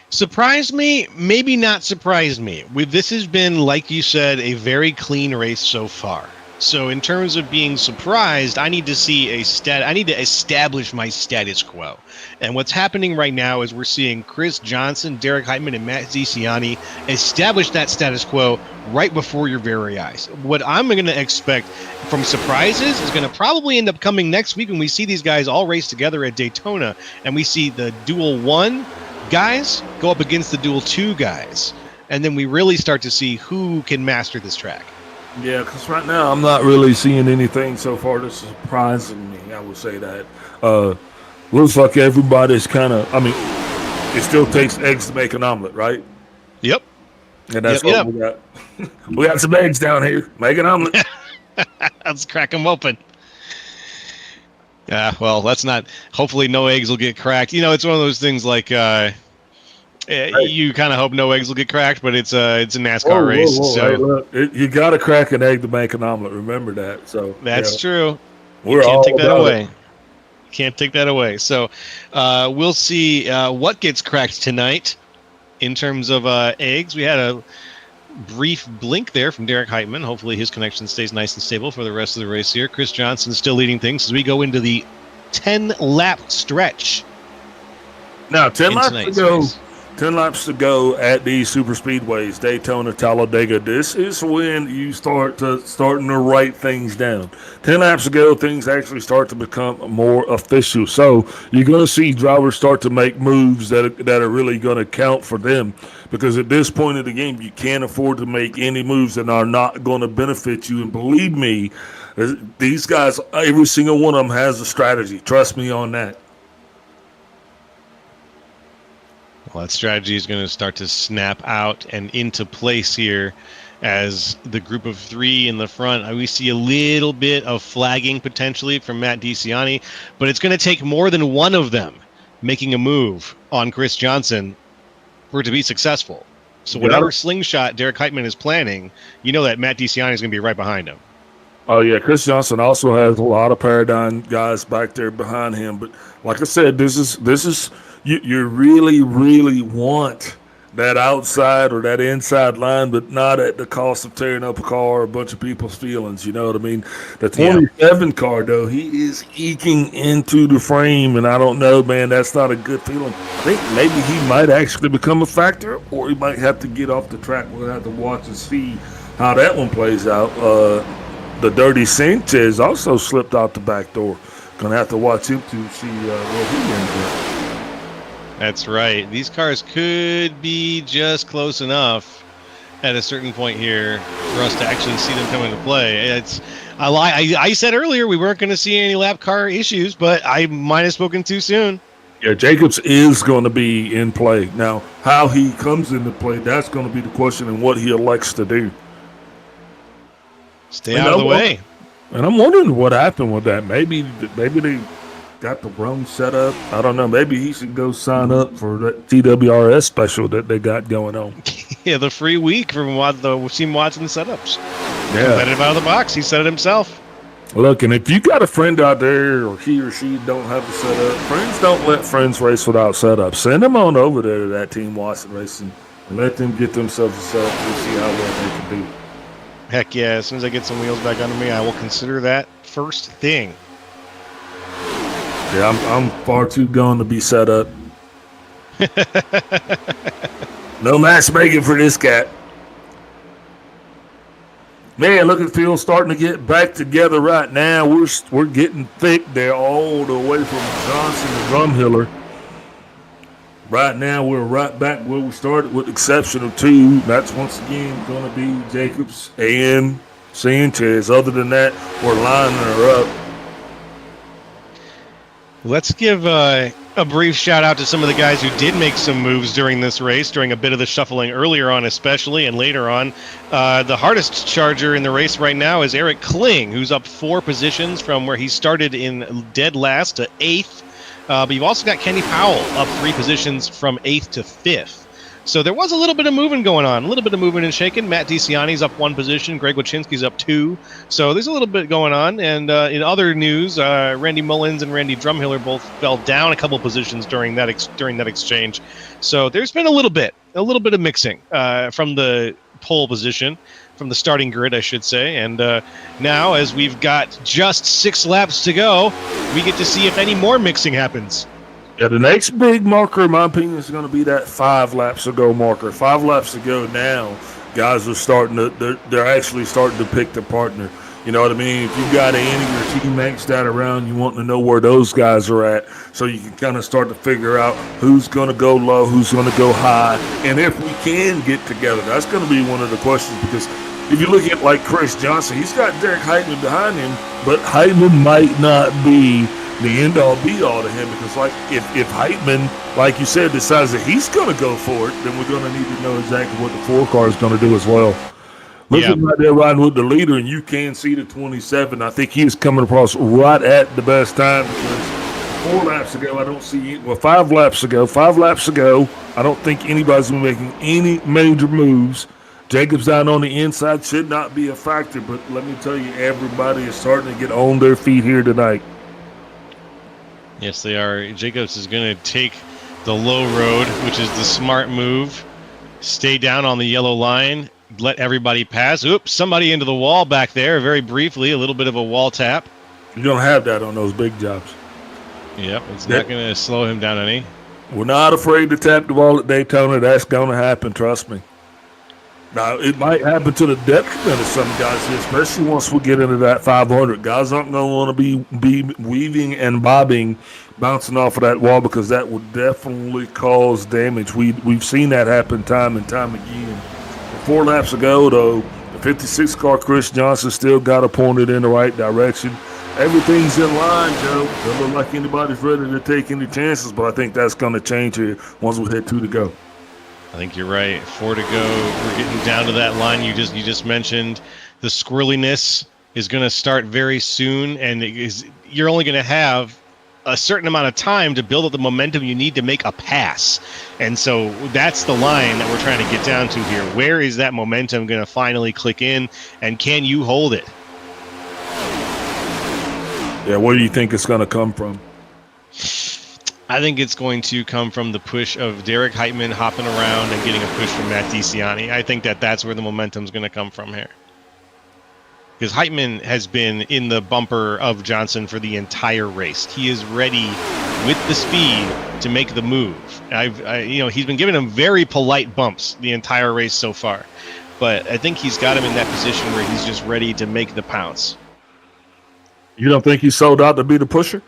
Surprised me? Maybe not surprised me. This has been, like you said, a very clean race so far. So in terms of being surprised, I need to see I need to establish my status quo. And what's happening right now is we're seeing Chris Johnson, Derek Heitman, and Matt DiCiani establish that status quo right before your very eyes. What I'm going to expect from surprises is going to probably end up coming next week when we see these guys all race together at Daytona, and we see the Duel 1 guys go up against the Duel 2 guys. And then we really start to see who can master this track. Yeah, because right now I'm not really seeing anything so far that's surprising me. I would say that. Looks like everybody's kind of, it still takes eggs to make an omelet, right? Yep. And that's what we got. We got some eggs down here. Make an omelet. Let's crack them open. Yeah, well, let's not. Hopefully no eggs will get cracked. It's one of those things like You kind of hope no eggs will get cracked, but it's a NASCAR race. Whoa. So Hey, look, you got to crack an egg to make an omelet. Remember that. So that's true. You we're can't all take that about away. it. Can't take that away. So we'll see what gets cracked tonight in terms of eggs. We had a brief blink there from Derek Heitman. Hopefully his connection stays nice and stable for the rest of the race here. Chris Johnson still leading things as we go into the 10-lap stretch. Now, 10 laps to go. Race. 10 laps to go at these super speedways, Daytona, Talladega. This is when you starting to write things down. 10 laps to go, things actually start to become more official. So you're going to see drivers start to make moves that are really going to count for them. Because at this point in the game, you can't afford to make any moves that are not going to benefit you. And believe me, these guys, every single one of them has a strategy. Trust me on that. Well, that strategy is going to start to snap out and into place here as the group of three in the front. We see a little bit of flagging potentially from Matt DiCianni, but it's going to take more than one of them making a move on Chris Johnson for it to be successful. So whatever slingshot Derek Heitman is planning, you know that Matt DiCianni is going to be right behind him. Oh, yeah, Chris Johnson also has a lot of Paradigm guys back there behind him. But like I said, this is you really, really want that outside or that inside line, but not at the cost of tearing up a car or a bunch of people's feelings. You know what I mean? The 27 car, though, he is eking into the frame, and I don't know, man, that's not a good feeling. I think maybe he might actually become a factor, or he might have to get off the track. We'll have to watch and see how that one plays out. The Dirty Sanchez also slipped out the back door. Gonna have to watch him to see where he ends up. That's right. These cars could be just close enough at a certain point here for us to actually see them come into play. I said earlier we weren't going to see any lap car issues, but I might have spoken too soon. Yeah, Jacobs is going to be in play. Now, how he comes into play, that's going to be the question, and what he elects to do. Stay out of the way. And I'm wondering what happened with that. Maybe they got the wrong setup. I don't know. Maybe he should go sign up for that TWRS special that they got going on. Yeah, the free week from the Team Watson setups. Yeah. Competitive out of the box. He said it himself. Look, and if you got a friend out there or he or she don't have the setup, friends don't let friends race without setup. Send them on over there to that Team Watson Racing and let them get themselves a setup and see how well they can do. Heck yeah, as soon as I get some wheels back under me, I will consider that first thing. Yeah, I'm far too gone to be set up. No matchmaking for this cat. Man, look at the field starting to get back together right now. We're getting thick there all the way from Johnson to Drumhiller. Right now, we're right back where we started with the exception of two. That's once again going to be Jacobs and Sanchez. Other than that, we're lining her up. Let's give a brief shout out to some of the guys who did make some moves during this race, during a bit of the shuffling earlier on especially, and later on. The hardest charger in the race right now is Eric Kling, who's up 4 positions from where he started in dead last to 8th. But you've also got Kenny Powell up 3 positions from 8th to 5th. So there was a little bit of moving going on, a little bit of moving and shaking. Matt DiCianni's up 1 position. Greg Wachinski's up 2. So there's a little bit going on. And in other news, Randy Mullins and Randy Drumhiller both fell down a couple positions during that exchange. So there's been a little bit of mixing from the pole position, from the starting grid, I should say. And now, as we've got just 6 laps to go, we get to see if any more mixing happens. Yeah, the next big marker, in my opinion, is going to be that 5 laps to go marker. 5 laps to go now, guys are they're actually starting to pick the partner. You know what I mean? If you got any of your teammates that around, you want to know where those guys are at so you can kind of start to figure out who's going to go low, who's going to go high. And if we can get together, that's going to be one of the questions because if you look at like Chris Johnson, he's got Derek Heitman behind him, but Heitman might not be the end-all, be-all to him because, like, if Heitman, like you said, decides that he's going to go for it, then we're going to need to know exactly what the 4 car is going to do as well. Looking right there riding with the leader, and you can see the 27. I think he's coming across right at the best time because 4 laps ago, I don't see it. Well, 5 laps ago, I don't think anybody's been making any major moves. Jacobs down on the inside should not be a factor, but let me tell you, everybody is starting to get on their feet here tonight. Yes, they are. Jacobs is going to take the low road, which is the smart move. Stay down on the yellow line. Let everybody pass. Oops, somebody into the wall back there very briefly. A little bit of a wall tap. You don't have that on those big jobs. Yep, it's not going to slow him down any. We're not afraid to tap the ball at Daytona. That's going to happen, trust me. Now, it might happen to the detriment of some guys, especially once we get into that 500. Guys aren't going to want to be weaving and bobbing, bouncing off of that wall, because that would definitely cause damage. We've seen that happen time and time again. 4 laps ago, though, the 56 car, Chris Johnson, still got it pointed in the right direction. Everything's in line, Joe. Doesn't look like anybody's ready to take any chances, but I think that's going to change here once we hit 2 to go. I think you're right. 4 to go. We're getting down to that line you just mentioned. The squirreliness is going to start very soon, and you're only going to have a certain amount of time to build up the momentum you need to make a pass. And so that's the line that we're trying to get down to here. Where is that momentum going to finally click in, and can you hold it? Yeah, where do you think it's going to come from? I think it's going to come from the push of Derek Heitman hopping around and getting a push from Matt DeCiani. I think that's where the momentum's going to come from here. Because Heitman has been in the bumper of Johnson for the entire race. He is ready with the speed to make the move. He's been giving him very polite bumps the entire race so far. But I think he's got him in that position where he's just ready to make the pounce. You don't think he's sold out to be the pusher?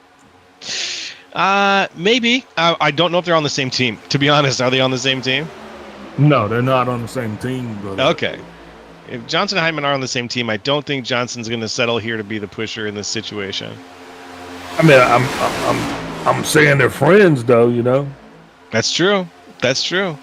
Maybe. I don't know if they're on the same team. To be honest, are they on the same team? No, they're not on the same team. But okay. If Johnson and Heitman are on the same team, I don't think Johnson's going to settle here to be the pusher in this situation. I mean, I'm saying they're friends, though. You know. That's true. That's true.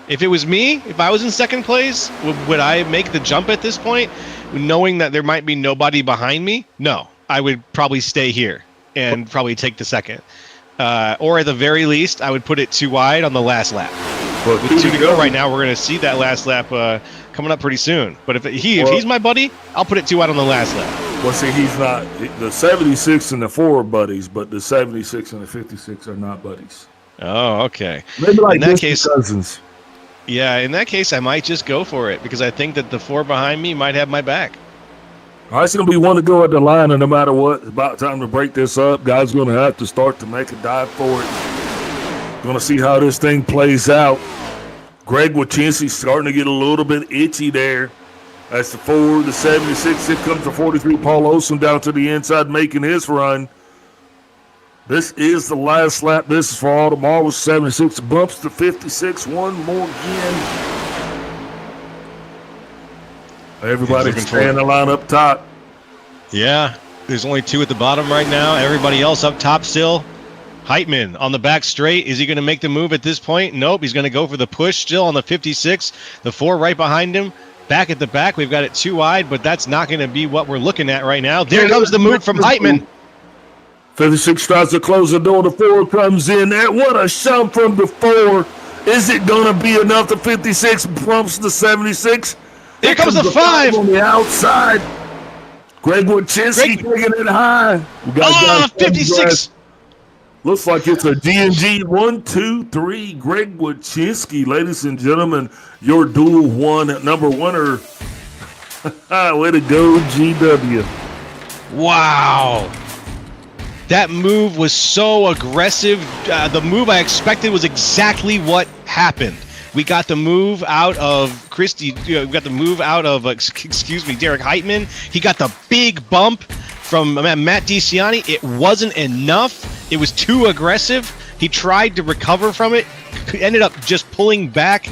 If it was me, if I was in second place, would I make the jump at this point, knowing that there might be nobody behind me? No, I would probably stay here and probably take the second. Or at the very least, I would put it 2 wide on the last lap. With 2 to go right now, we're going to see that last lap coming up pretty soon. But if he's my buddy, I'll put it 2 wide on the last lap. Well, see, he's not. The 76 and the 4 are buddies, but the 76 and the 56 are not buddies. Oh, okay. Maybe like in that case, cousins. Yeah, in that case, I might just go for it because I think that the 4 behind me might have my back. All right, it's going to be one to go at the line, and no matter what, it's about time to break this up. Guys going to have to start to make a dive for it. Going to see how this thing plays out. Greg Wachinski starting to get a little bit itchy there. That's the 4, the 76. Here comes the 43, Paul Olsen down to the inside making his run. This is the last lap. This is for all tomorrow. 76 bumps to 56. One more again. Everybody can stay in the line up top. Yeah, there's only 2 at the bottom right now. Everybody else up top still. Heitman on the back straight. Is he going to make the move at this point? Nope. He's going to go for the push still on the 56. The 4 right behind him. Back at the back. We've got it 2 wide, but that's not going to be what we're looking at right now. There comes the move from Heitman. 56 tries to close the door. The 4 comes in there. What a shove from the 4. Is it going to be enough? The 56 bumps the 76. Here comes the 5 on the outside. Greg Wachinski taking it high. We got 56. Looks like it's a G&G 1, 2, 3. Greg Wachinski, ladies and gentlemen, your dual number winner. Way to go, GW. Wow. That move was so aggressive. The move I expected was exactly what happened. We got the move out of Christie. We got the move out of, Derek Heitman. He got the big bump from Matt DeCiani. It wasn't enough. It was too aggressive. He tried to recover from it. Ended up just pulling back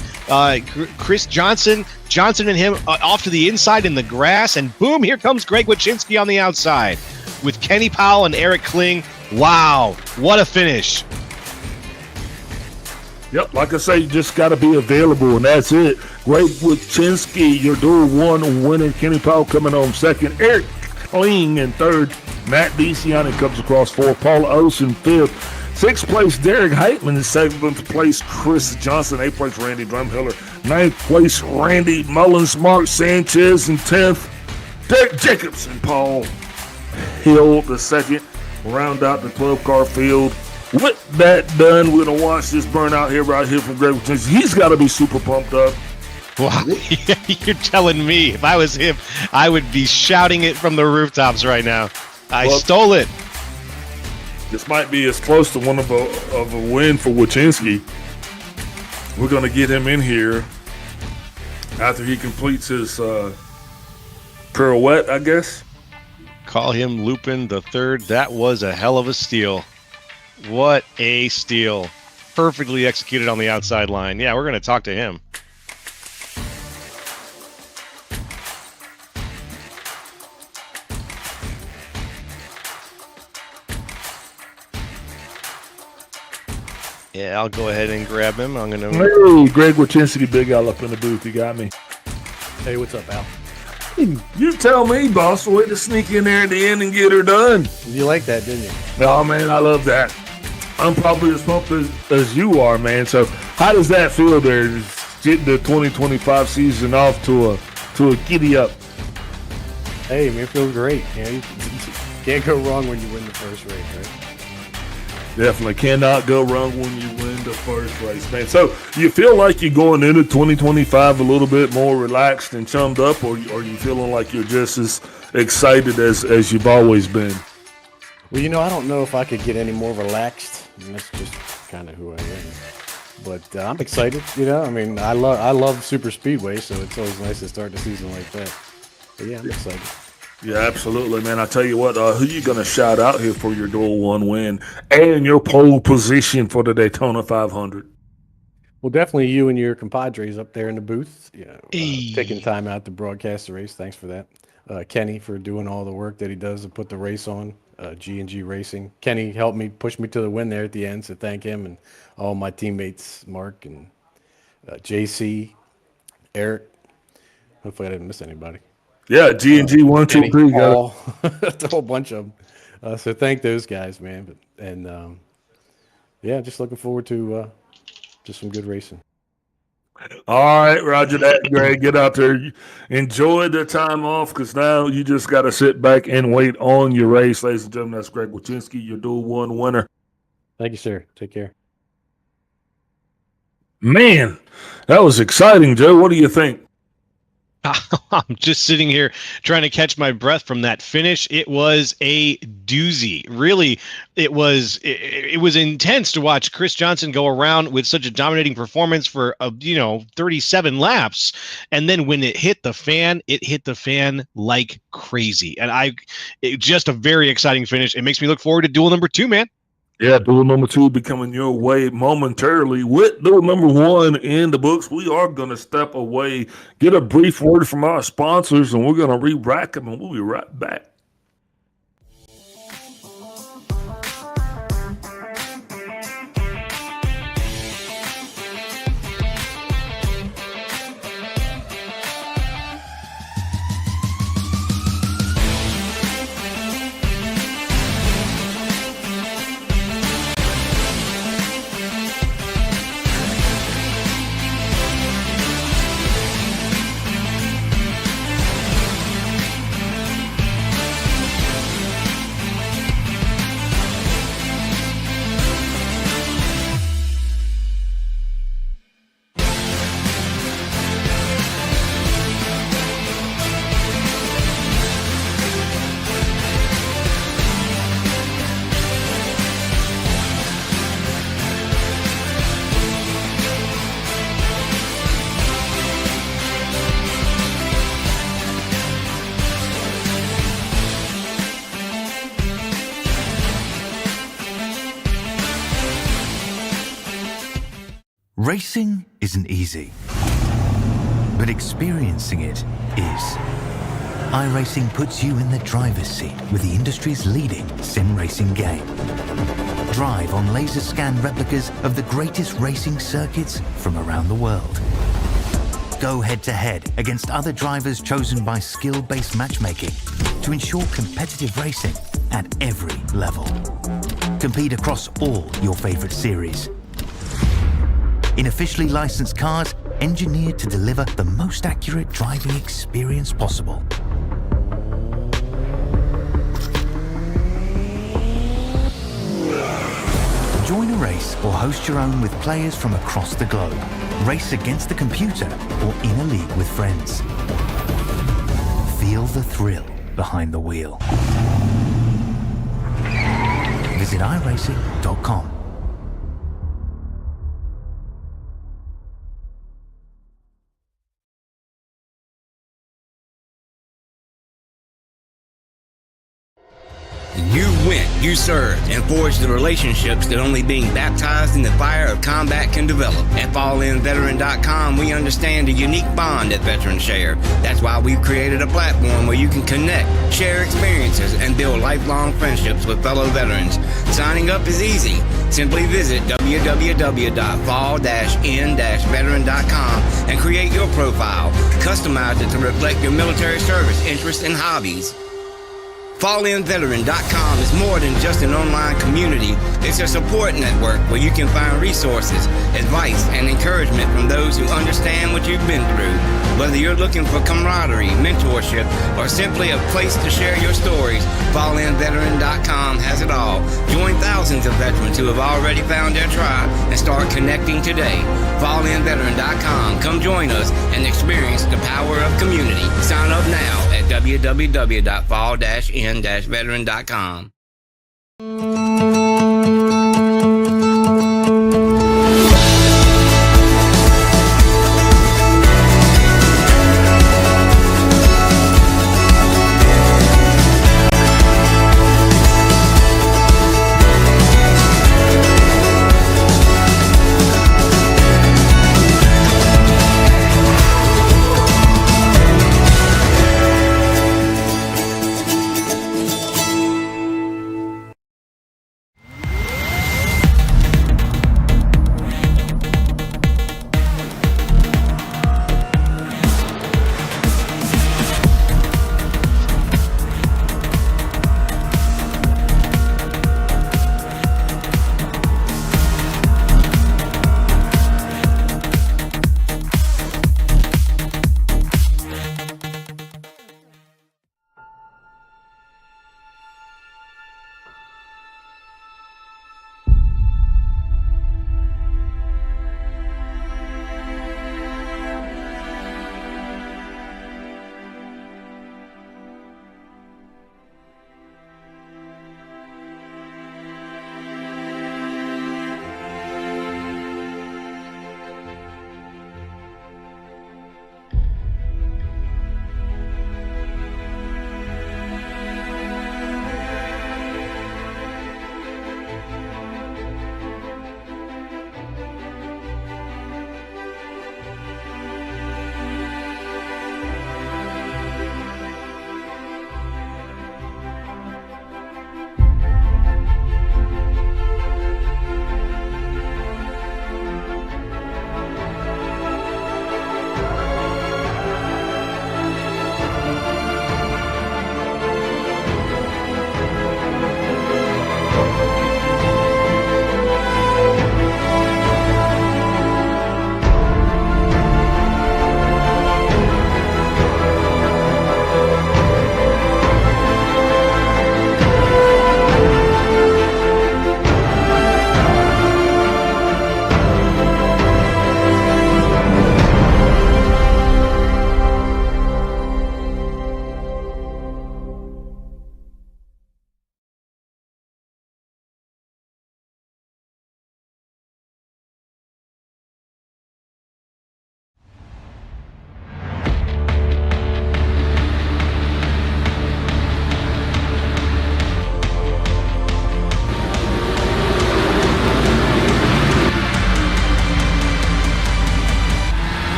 Chris Johnson and him off to the inside in the grass. And boom, here comes Greg Wachinski on the outside with Kenny Powell and Eric Kling. Wow, what a finish. Yep, like I say, you just got to be available, and that's it. Greg Wachinski, your dual 1 winner. Kenny Powell coming home second. Eric Kling in third. Matt DeCiani comes across 4th. Paul Olsen 5th. 6th place, Derek Heitman. 7th place, Chris Johnson. 8th place, Randy Drumhiller. 9th place, Randy Mullins. Mark Sanchez. And 10th, Derek Jacobs and Paul Hill the second. Round out the 12-car field. With that done, we're going to watch this burnout here, right here from Greg Wiczynski. He's got to be super pumped up. Wow, you're telling me if I was him, I would be shouting it from the rooftops right now. I stole it. This might be as close to one of a win for Wiczynski. We're going to get him in here after he completes his pirouette, I guess. Call him Lupin the Third. That was a hell of a steal. What a steal. Perfectly executed on the outside line. Yeah, we're going to talk to him. Yeah, I'll go ahead and grab him. I'm going to... Hey, Greg Wiczynski, Big Al up in the booth. You got me. Hey, what's up, Al? You tell me, boss. Way to sneak in there at the end and get her done. You like that, didn't you? Oh, man, I love that. I'm probably as pumped as you are, man. So how does that feel there? Getting the 2025 season off to a giddy up. Hey, man, it feels great. You can't go wrong when you win the first race, right? Definitely cannot go wrong when you win the first race, man. So you feel like you're going into 2025 a little bit more relaxed and chummed up, or are you feeling like you're just as excited as you've always been? Well, I don't know if I could get any more relaxed. That's just kind of who I am. But I'm excited, I mean, I love super speedway, so it's always nice to start the season like that. But yeah, I'm excited. Yeah, absolutely, man. I tell you what, who you going to shout out here for your Duel 1 win and your pole position for the Daytona 500? Well, definitely you and your compadres up there in the booth, taking time out to broadcast the race. Thanks for that. Kenny for doing all the work that he does to put the race on. G&G Racing. Kenny helped me push me to the win there at the end, so thank him and all my teammates, Mark and JC, Eric. Hopefully I didn't miss anybody. Yeah, G&G 1, 2, 3. Paul, a whole bunch of them. So thank those guys, man. And yeah, just looking forward to just some good racing. All right, Roger that, Greg. Get out there. Enjoy the time off because now you just got to sit back and wait on your race. Ladies and gentlemen, that's Greg Wiczynski, your Duel 1 winner. Thank you, sir. Take care. Man, that was exciting, Joe. What do you think? I'm just sitting here trying to catch my breath from that finish. It was a doozy. Really, it was intense to watch Chris Johnson go around with such a dominating performance for 37 laps, and then when it hit the fan like crazy. And just a very exciting finish. It makes me look forward to duel number 2, man. Yeah, duel number 2 becoming your way momentarily. With duel number 1 in the books, we are going to step away, get a brief word from our sponsors, and we're going to re-rack them, and we'll be right back. Racing isn't easy, but experiencing it is. iRacing puts you in the driver's seat with the industry's leading sim racing game. Drive on laser scan replicas of the greatest racing circuits from around the world. Go head-to-head against other drivers chosen by skill-based matchmaking to ensure competitive racing at every level. Compete across all your favorite series. In officially licensed cars, engineered to deliver the most accurate driving experience possible. Join a race or host your own with players from across the globe. Race against the computer or in a league with friends. Feel the thrill behind the wheel. Visit iRacing.com. You went, you served, and forged the relationships that only being baptized in the fire of combat can develop. At FallenVeteran.com, we understand the unique bond that veterans share. That's why we've created a platform where you can connect, share experiences, and build lifelong friendships with fellow veterans. Signing up is easy. Simply visit www.fall-in-veteran.com and create your profile. Customize it to reflect your military service, interests, and hobbies. FallenVeteran.com is more than just an online community. It's a support network where you can find resources, advice, and encouragement from those who understand what you've been through. Whether you're looking for camaraderie, mentorship, or simply a place to share your stories, FallenVeteran.com has it all. Join thousands of veterans who have already found their tribe and start connecting today. FallenVeteran.com. Come join us and experience the power of community. Sign up now at www.fall-in-veteran.com.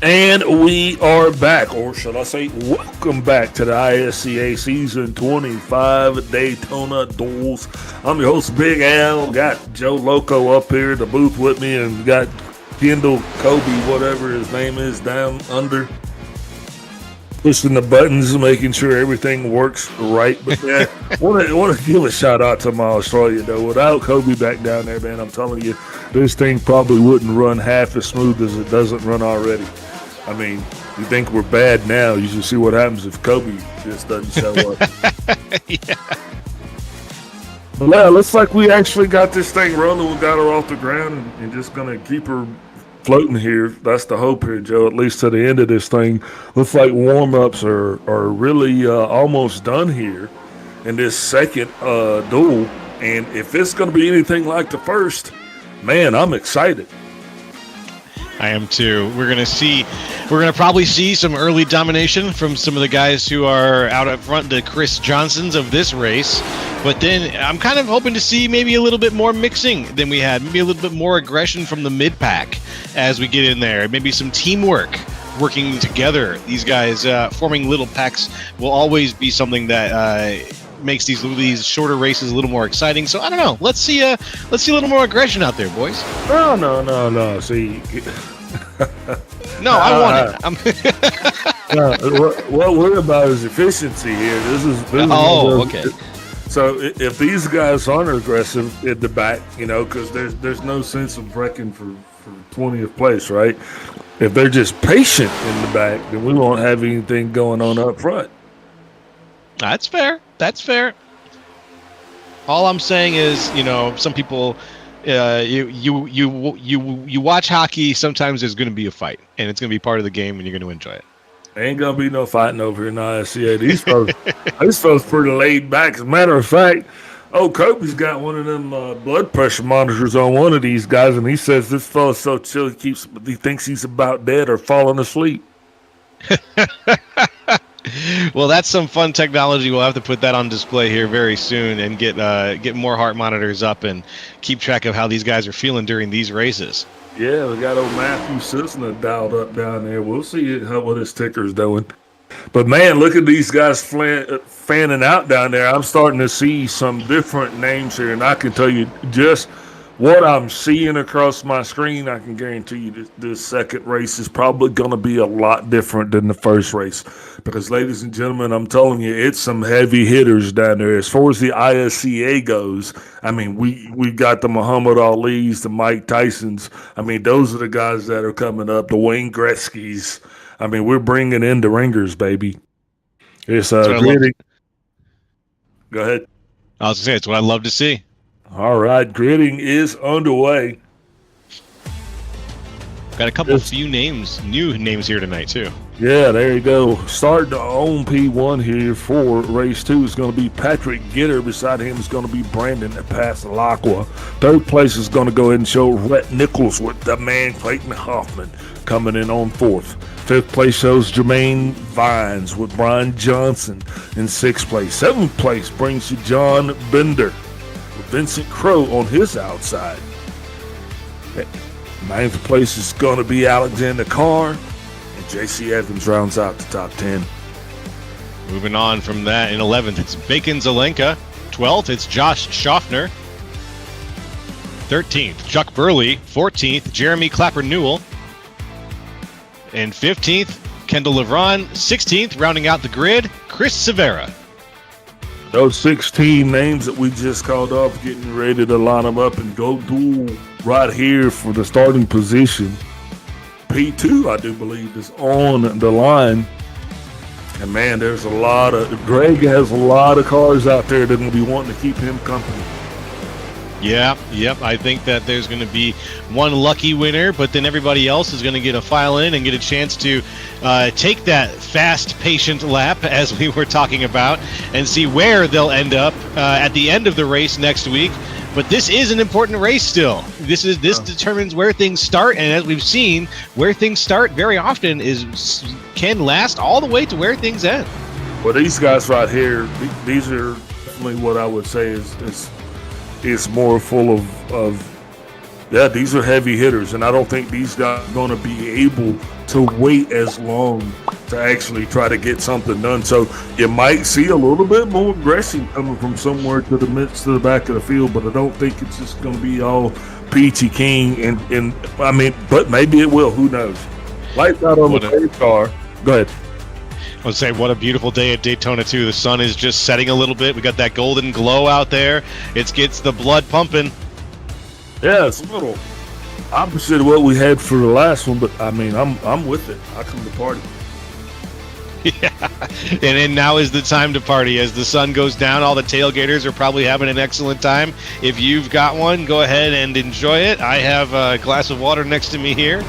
And we are back, or should I say, welcome back to the ISCA Season 25 Daytona Duels. I'm your host, Big Al. Got Joe Loco up here in the booth with me, and got Kendall Kobe, whatever his name is, down under, pushing the buttons, making sure everything works right. But yeah, want to give a shout out to my Australia though. Without Kobe back down there, man, I'm telling you, this thing probably wouldn't run half as smooth as it doesn't run already. I mean, you think we're bad now, you should see what happens if Kobe just doesn't show up. Yeah. But yeah, looks like we actually got this thing rolling. We got her off the ground and just going to keep her floating here. That's the hope here, Joe, at least to the end of this thing. Looks like warm-ups are really almost done here in this second duel. And if it's going to be anything like the first, man, I'm excited. I am too. We're going to probably see some early domination from some of the guys who are out up front, the Chris Johnsons of this race. But then I'm kind of hoping to see maybe a little bit more mixing than we had, maybe a little bit more aggression from the mid-pack as we get in there, maybe some teamwork working together. These guys forming little packs will always be something that makes these shorter races a little more exciting. So I don't know. Let's see a little more aggression out there, boys. No. See, no, I want it. What we're about is efficiency here. This is okay. So if these guys aren't aggressive at the back, because there's no sense of wrecking for 20th place, right? If they're just patient in the back, then we won't have anything going on up front. That's fair. All I'm saying is, some people, you watch hockey. Sometimes there's going to be a fight, and it's going to be part of the game, and you're going to enjoy it. Ain't gonna be no fighting over here in ISCA. These folks pretty laid back. As a matter of fact, Kobe's got one of them blood pressure monitors on one of these guys, and he says this fella's so chill he thinks he's about dead or falling asleep. Well, that's some fun technology. We'll have to put that on display here very soon and get more heart monitors up and keep track of how these guys are feeling during these races. Yeah, we got old Matthew Sisna dialed up down there. We'll see what his ticker's doing. But, man, look at these guys fanning out down there. I'm starting to see some different names here, and I can tell you just what I'm seeing across my screen. I can guarantee you this second race is probably going to be a lot different than the first race because, ladies and gentlemen, I'm telling you, it's some heavy hitters down there. As far as the ISCA goes, I mean, we got the Muhammad Ali's, the Mike Tysons. I mean, those are the guys that are coming up, the Wayne Gretzky's. I mean, we're bringing in the ringers, baby. It's gritting. Go ahead. I was going to say, it's what I love to see. All right, gritting is underway. Got a couple new names here tonight, too. Yeah, there you go. Starting on P1 here for race 2 is going to be Patrick Gitter. Beside him is going to be Brandon Pasalacqua. Third place is going to go ahead and show Rhett Nichols with the man Clayton Hoffman coming in on fourth. Fifth place shows Jermaine Vines with Brian Johnson in sixth place. Seventh place brings you John Bender with Vincent Crow on his outside. Ninth place is going to be Alexander Carr, and J.C. Evans rounds out the top 10. Moving on from that, in 11th, it's Bacon Zelenka. 12th, it's Josh Schaffner. 13th, Chuck Burley. 14th, Jeremy Clapper-Newell. And 15th, Kendall Levron. 16th, rounding out the grid, Chris Severa. Those 16 names that we just called off, getting ready to line them up and go duel right here for the starting position. P2, I do believe, is on the line. And, man, there's Greg has a lot of cars out there that will be wanting to keep him company. Yep. I think that there's going to be one lucky winner, but then everybody else is going to get a file in and get a chance to take that fast, patient lap, as we were talking about, and see where they'll end up at the end of the race next week. But this is an important race still. This determines where things start, and as we've seen, where things start very often can last all the way to where things end. Well, these guys right here, these are definitely what I would say is more full of Yeah, these are heavy hitters, and I don't think these guys are going to be able to wait as long to actually try to get something done. So you might see a little bit more aggression coming from somewhere to the midst of the back of the field, but I don't think it's just going to be all peachy keen. And I mean, but maybe it will. Who knows? Lights out on the race car. Go ahead. I would say what a beautiful day at Daytona too. The sun is just setting a little bit. We got that golden glow out there. It gets the blood pumping. Yeah, it's a little opposite of what we had for the last one, but I mean, I'm with it. I come to party. Yeah, and then now is the time to party. As the sun goes down, all the tailgaters are probably having an excellent time. If you've got one, go ahead and enjoy it. I have a glass of water next to me here,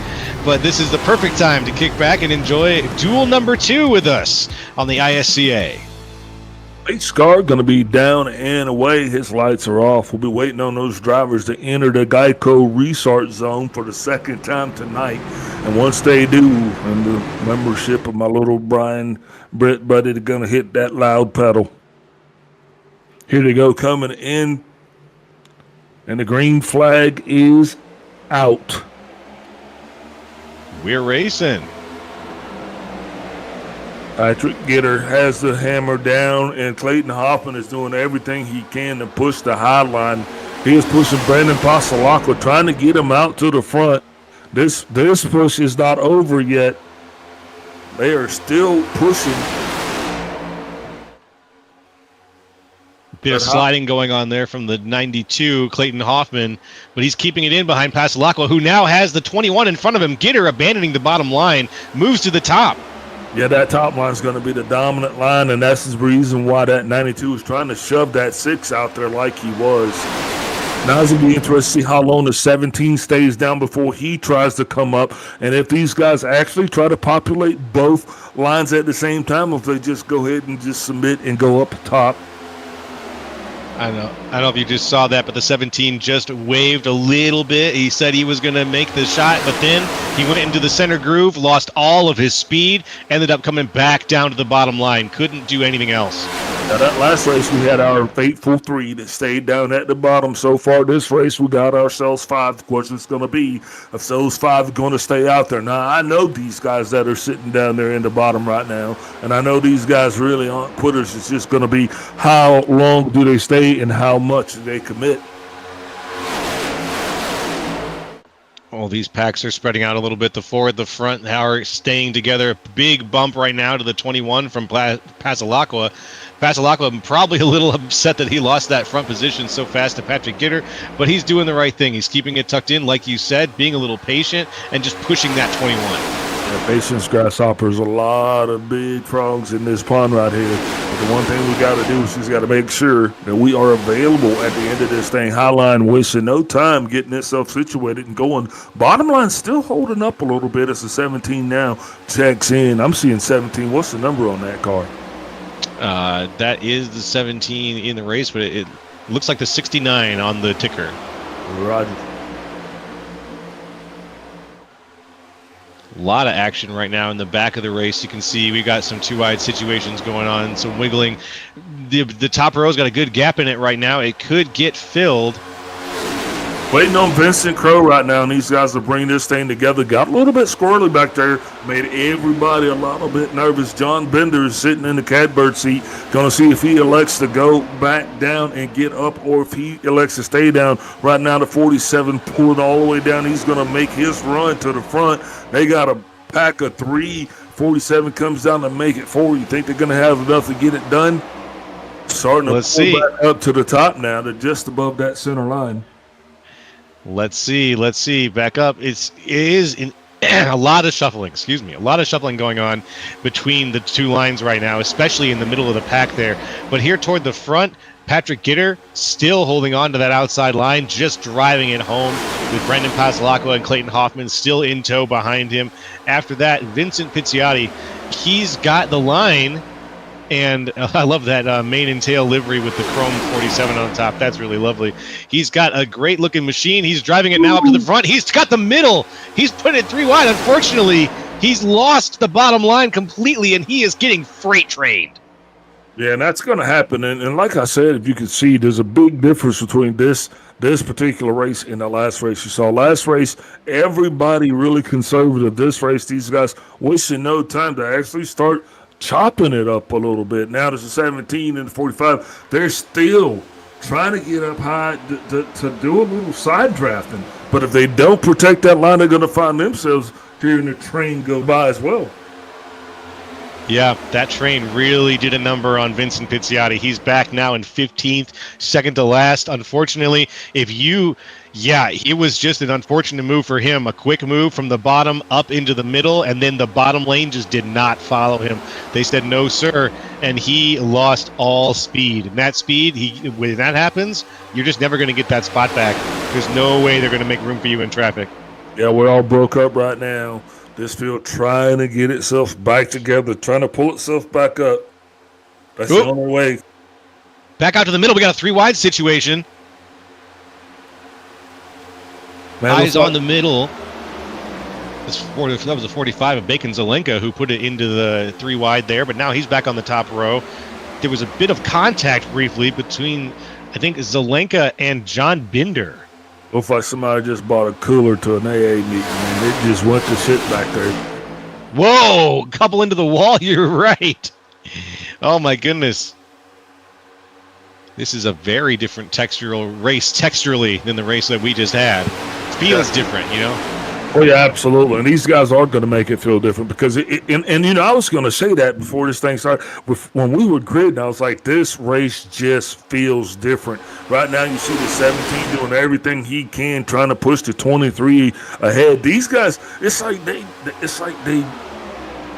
but this is the perfect time to kick back and enjoy duel number 2 with us on the ISCA. ISCA going to be down and away. His lights are off. We'll be waiting on those drivers to enter the Geico restart zone for the second time tonight. And once they do, and the membership of my little Brian Britt buddy, they're going to hit that loud pedal. Here they go coming in. And the green flag is out. We're racing. Patrick Gitter has the hammer down, and Clayton Hoffman is doing everything he can to push the high line. He is pushing Brandon Pasalacqua, trying to get him out to the front. This push is not over yet. They are still pushing. Bit of sliding going on there from the 92, Clayton Hoffman, but he's keeping it in behind Pasalacqua, who now has the 21 in front of him. Gitter abandoning the bottom line, moves to the top. Yeah, that top line is going to be the dominant line, and that's the reason why that 92 is trying to shove that 6 out there like he was. Now it's going to be interesting to see how long the 17 stays down before he tries to come up, and if these guys actually try to populate both lines at the same time, if they just go ahead and just submit and go up top. I don't know if you just saw that, but the 17 just waved a little bit. He said he was going to make the shot, but then he went into the center groove, lost all of his speed, ended up coming back down to the bottom line. Couldn't do anything else. Now that last race, we had our fateful 3 that stayed down at the bottom. So far this race, we got ourselves 5. The question is going to be if those 5 are going to stay out there. Now, I know these guys that are sitting down there in the bottom right now, and I know these guys really aren't quitters. It's just going to be how long do they stay and how much do they commit. All these packs are spreading out a little bit. The forward, the front are staying together. Big bump right now to the 21 from Pasalacqua. Pasalacqua probably a little upset that he lost that front position so fast to Patrick Gitter, but he's doing the right thing. He's keeping it tucked in, like you said, being a little patient and just pushing that 21. Yeah, patience, grasshoppers, a lot of big frogs in this pond right here. But the one thing we got to do is just got to make sure that we are available at the end of this thing. Highline wasting no time getting itself situated and going. Bottom line still holding up a little bit as the 17 now checks in. I'm seeing 17. What's the number on that car? That is the 17 in the race, but it looks like the 69 on the ticker. Roger. A lot of action right now in the back of the race. You can see we got some two-eyed situations going on, some wiggling. The top row's got a good gap in it right now. It could get filled. Waiting on Vincent Crow right now, and these guys to bring this thing together. Got a little bit squirrely back there. Made everybody a little bit nervous. John Bender is sitting in the catbird seat. Going to see if he elects to go back down and get up or if he elects to stay down. Right now, the 47 pulled all the way down. He's going to make his run to the front. They got a pack of 3. 47 comes down to make it 4. You think they're going to have enough to get it done? Starting to pull back up to the top now. They're just above that center line. Let's see. Back up. It is in a lot of shuffling. A lot of shuffling going on between the two lines right now, especially in the middle of the pack there. But here toward the front, Patrick Gitter still holding on to that outside line, just driving it home with Brendan Pasalacqua and Clayton Hoffman still in tow behind him. After that, Vincent Pizziotti, he's got the line. And I love that mane and tail livery with the chrome 47 on top. That's really lovely. He's got a great looking machine. He's driving it now up to the front. He's got the middle. He's putting it 3 wide. Unfortunately, he's lost the bottom line completely, and he is getting freight trained. Yeah, and that's going to happen. And like I said, if you can see, there's a big difference between this this particular race in the last race you saw. Last race, everybody really conservative. This race, these guys wasting no time to actually start chopping it up a little bit. Now there's a 17 and the 45. They're still trying to get up high to do a little side drafting. But if they don't protect that line, they're going to find themselves hearing the train go by as well. Yeah, that train really did a number on Vincent Pizzotti. He's back now in 15th, second to last. Unfortunately, it was just an unfortunate move for him. A quick move from the bottom up into the middle, and then the bottom lane just did not follow him. They said, no, sir, and he lost all speed. And that speed, when that happens, you're just never going to get that spot back. There's no way they're going to make room for you in traffic. Yeah, we're all broke up right now. This field trying to get itself back together, trying to pull itself back up. That's the only way. Back out to the middle. We got a 3 wide situation. Eyes on the middle. That was a 45 of Bacon Zelenka who put it into the 3 wide there, but now he's back on the top row. There was a bit of contact briefly between, I think, Zelenka and John Binder. Looks like somebody just bought a cooler to an AA meeting, and it just went to shit back there. Whoa, couple into the wall. You're right. Oh, my goodness. This is a very different texturally than the race that we just had. It feels different, you know? Oh, yeah, absolutely. And these guys are going to make it feel different because, I was going to say that before this thing started. When we were gridding, I was like, this race just feels different. Right now, you see the 17 doing everything he can, trying to push the 23 ahead. These guys, it's like they,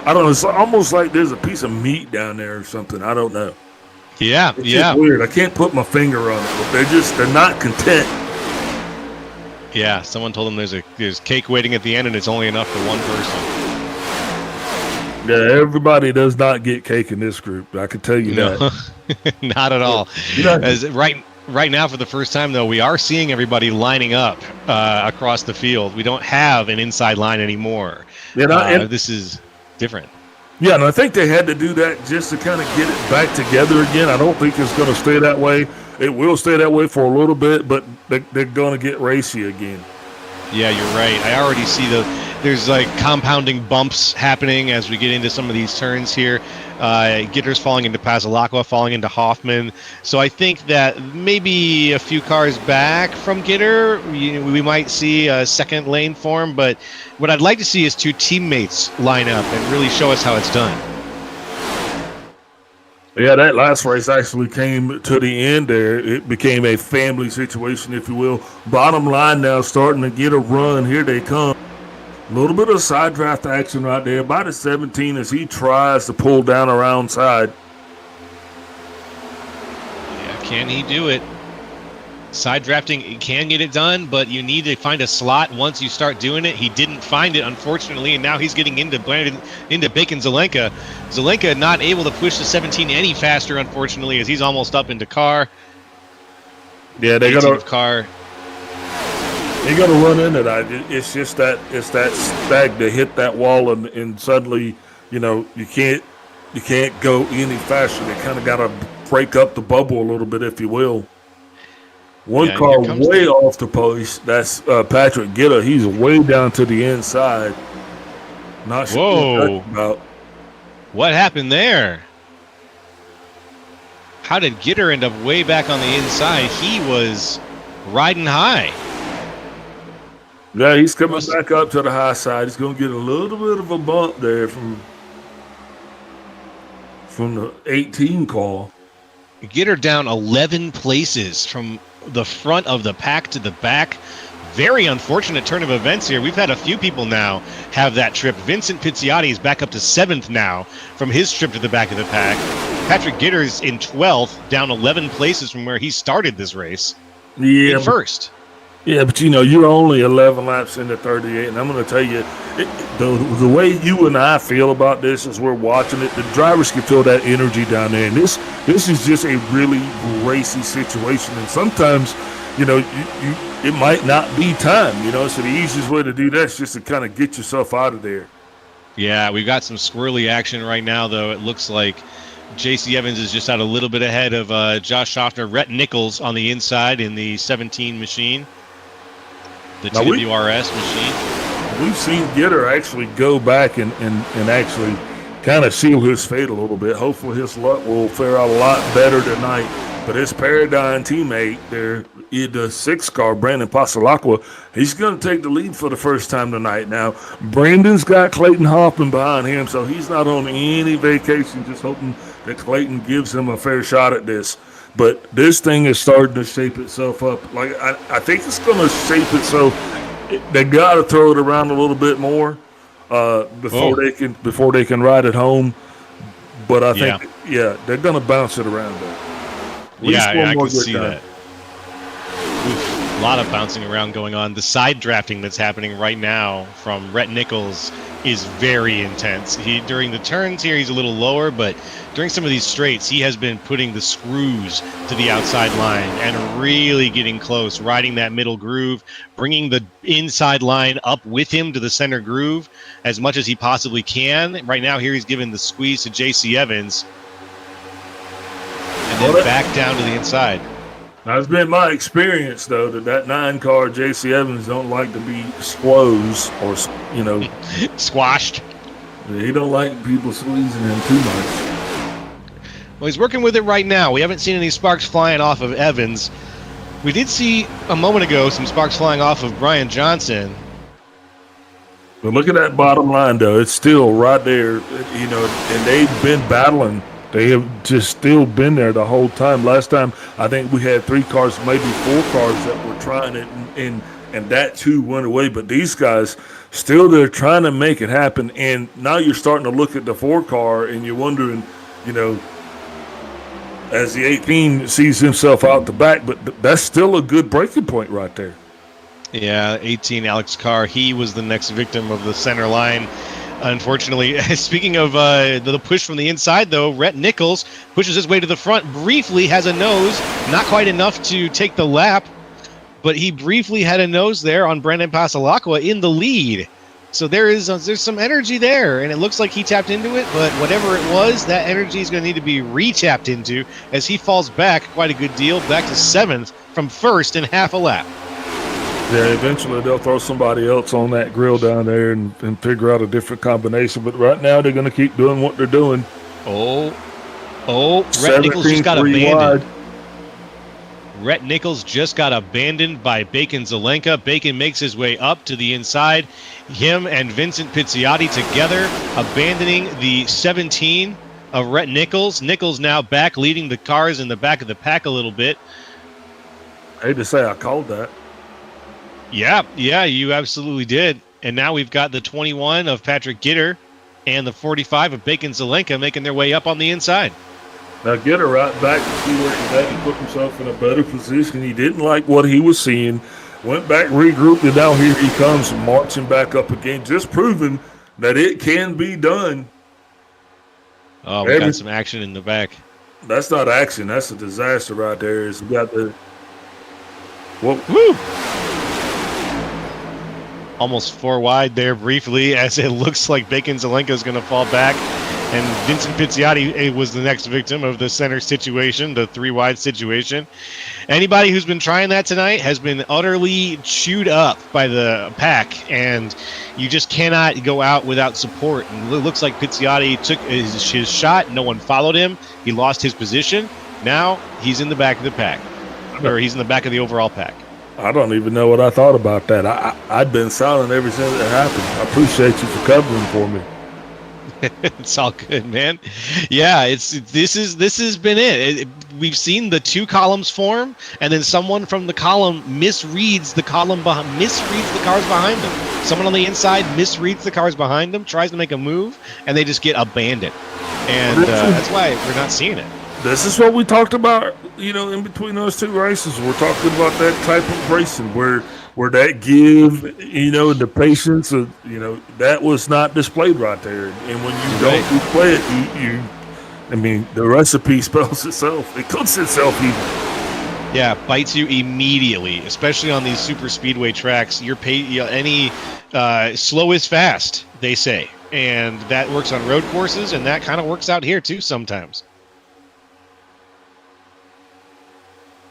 I don't know, it's almost like there's a piece of meat down there or something. I don't know. Yeah, it's just weird. I can't put my finger on it, but they're not content. Yeah, someone told them there's cake waiting at the end, and it's only enough for one person. Yeah, everybody does not get cake in this group. I can tell you that. Not at all. As right now, for the first time, though, we are seeing everybody lining up across the field. We don't have an inside line anymore. This is different. Yeah, and I think they had to do that just to kind of get it back together again. I don't think it's going to stay that way. It will stay that way for a little bit, but they're going to get racy again. Yeah, you're right. I already see there's like compounding bumps happening as we get into some of these turns here. Gitter's falling into Pazalacqua, falling into Hoffman. So I think that maybe a few cars back from Gitter, we might see a second lane form. But what I'd like to see is 2 teammates line up and really show us how it's done. Yeah, that last race actually came to the end there. It became a family situation, if you will. Bottom line now starting to get a run. Here they come. A little bit of side draft action right there. About a 17 as he tries to pull down around side. Yeah, can he do it? Side drafting can get it done, but you need to find a slot once you start doing it. He didn't find it, unfortunately, and now he's getting into Bacon Zelenka. Zelenka not able to push the 17 any faster, unfortunately, as he's almost up into car. Yeah, they got car. They got to run into that. It's just that stag to hit that wall, and suddenly, you can't go any faster. They kind of got to break up the bubble a little bit, if you will. One car way off the post. That's Patrick Gitter. He's way down to the inside. Not sure what that's about. What happened there? How did Gitter end up way back on the inside? He was riding high. Yeah, he's coming back up to the high side. He's going to get a little bit of a bump there from the 18 call. Gitter down 11 places from the front of the pack to the back. Very unfortunate turn of events here. We've had a few people now have that trip. Vincent Pizzotti is back up to 7th now from his trip to the back of the pack. Patrick Gitter's in 12th, down 11 places from where he started this race. Yeah, in first. Yeah, but you're only 11 laps into 38, and I'm going to tell you, the way you and I feel about this as we're watching it, the drivers can feel that energy down there, and this is just a really racy situation, and sometimes, it might not be time, so the easiest way to do that is just to kind of get yourself out of there. Yeah, we've got some squirrely action right now, though. It looks like J.C. Evans is just out a little bit ahead of Josh Schaffner. Rhett Nichols on the inside in the 17 machine, the Now TWRS machine. We've seen Gitter actually go back and actually kind of seal his fate a little bit. Hopefully his luck will fare out a lot better tonight. But his Paradigm teammate there, in the 6 car, Brandon Pasalacqua, he's going to take the lead for the first time tonight. Now, Brandon's got Clayton Hoffman behind him, so he's not on any vacation, just hoping that Clayton gives him a fair shot at this. But this thing is starting to shape itself up. Like I think it's going to shape it so they got to throw it around a little bit more before they can ride it home. But I think they're going to bounce it around there. I can see that. A lot of bouncing around going on. The side drafting that's happening right now from Rhett Nichols is very intense. During the turns here, he's a little lower, but during some of these straights, he has been putting the screws to the outside line and really getting close, riding that middle groove, bringing the inside line up with him to the center groove as much as he possibly can. Right now, here he's giving the squeeze to J.C. Evans and then back down to the inside. Now, it's been my experience, though, that 9 car J.C. Evans don't like to be squoze or, squashed. He don't like people squeezing him too much. Well, he's working with it right now. We haven't seen any sparks flying off of Evans. We did see a moment ago some sparks flying off of Brian Johnson. But look at that bottom line, though. It's still right there, and they've been battling. They have just still been there the whole time. Last time, I think we had 3 cars, maybe 4 cars that were trying it, and that too went away. But these guys, still they're trying to make it happen. And now you're starting to look at the 4 car, and you're wondering, as the 18 sees himself out the back, but that's still a good breaking point right there. Yeah, 18 Alex Carr, he was the next victim of the center line. Unfortunately, speaking of the push from the inside, though, Rhett Nichols pushes his way to the front, briefly has a nose, not quite enough to take the lap, but he briefly had a nose there on Brandon Pasalacqua in the lead. So there's some energy there, and it looks like he tapped into it, but whatever it was, that energy is going to need to be re-tapped into as he falls back quite a good deal, back to 7th from 1st in half a lap. Yeah, eventually they'll throw somebody else on that grill down there and figure out a different combination. But right now they're going to keep doing what they're doing. Rhett Nichols just got abandoned. Rhett Nichols just got abandoned by Bacon Zelenka. Bacon makes his way up to the inside. Him and Vincent Pizziotti together abandoning the 17 of Rhett Nichols. Nichols now back leading the cars in the back of the pack a little bit. I hate to say I called that. Yeah, you absolutely did. And now we've got the 21 of Patrick Gitter and the 45 of Bacon Zelenka making their way up on the inside. Now Gitter right back to see where he's at. He put himself in a better position. He didn't like what he was seeing. Went back, regrouped, and now here he comes marching back up again, just proving that it can be done. Oh, we got some action in the back. That's not action. That's a disaster right there. We got the... Woo! Almost 4 wide there briefly as it looks like Bacon Zelenka is going to fall back. And Vincent Pizziotti was the next victim of the center situation, the 3 wide situation. Anybody who's been trying that tonight has been utterly chewed up by the pack, and you just cannot go out without support. And it looks like Pizziotti took his shot. No one followed him. He lost his position. Now he's in the back of the pack, or he's in the back of the overall pack. I don't even know what I thought about that. I'd been silent ever since it happened. I appreciate you for covering for me. It's all good, man. Yeah, this has been it. We've seen the 2 columns form, and then someone from the column misreads the cars behind them. Someone on the inside misreads the cars behind them, tries to make a move, and they just get abandoned. And that's why we're not seeing it. This is what we talked about, in between those 2 races. We're talking about that type of racing where that give, the patience, that was not displayed right there. And when you don't display it, the recipe spells itself. It cooks itself even. Yeah, bites you immediately, especially on these super speedway tracks. Any slow is fast, they say. And that works on road courses, and that kind of works out here too sometimes.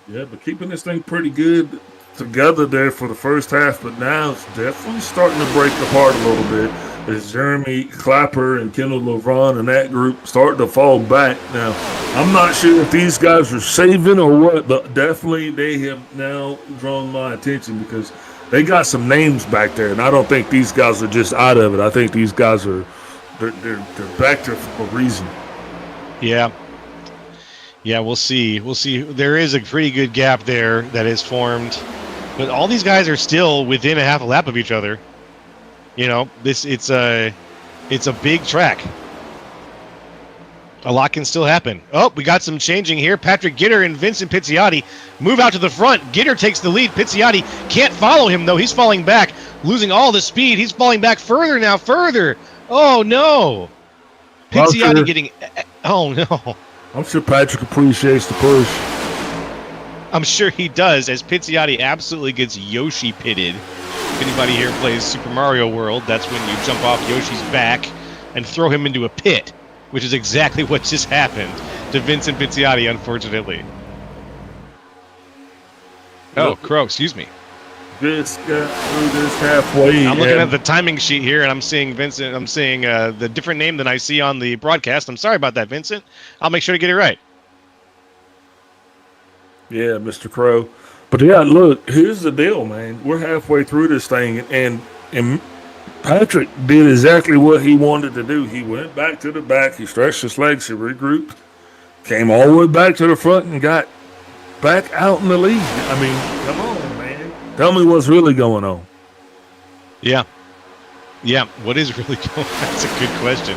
Yeah, but keeping this thing pretty good together there for the first half, but now it's definitely starting to break apart a little bit as Jeremy Clapper and Kendall LeVron and that group start to fall back. Now, I'm not sure if these guys are saving or what, but definitely they have now drawn my attention because they got some names back there, and I don't think these guys are just out of it. I think these guys are they're back there for a reason. Yeah. Yeah, we'll see. We'll see. There is a pretty good gap there that is formed, but all these guys are still within a half a lap of each other. You know, it's a big track. A lot can still happen. Oh, we got some changing here. Patrick Gitter and Vincent Pizziotti move out to the front. Gitter takes the lead. Pizziotti can't follow him, though. He's falling back, losing all the speed. He's falling back further now, further. Oh, no. Pizziotti getting... Oh, no. I'm sure Patrick appreciates the push. I'm sure he does, as Pizziotti absolutely gets Yoshi pitted. If anybody here plays Super Mario World, that's when you jump off Yoshi's back and throw him into a pit, which is exactly what just happened to Vincent Pizziotti, unfortunately. Oh, Crow, excuse me. This got through this halfway. I'm looking at the timing sheet here, and I'm seeing Vincent. I'm seeing the different name than I see on the broadcast. I'm sorry about that, Vincent. I'll make sure to get it right. Yeah, Mr. Crow. But yeah, look, here's the deal, man. We're halfway through this thing, and Patrick did exactly what he wanted to do. He went back to the back. He stretched his legs. He regrouped, came all the way back to the front, and got back out in the lead. I mean, come on, man. Tell me what's really going on. Yeah. Yeah, what is really going on? That's a good question.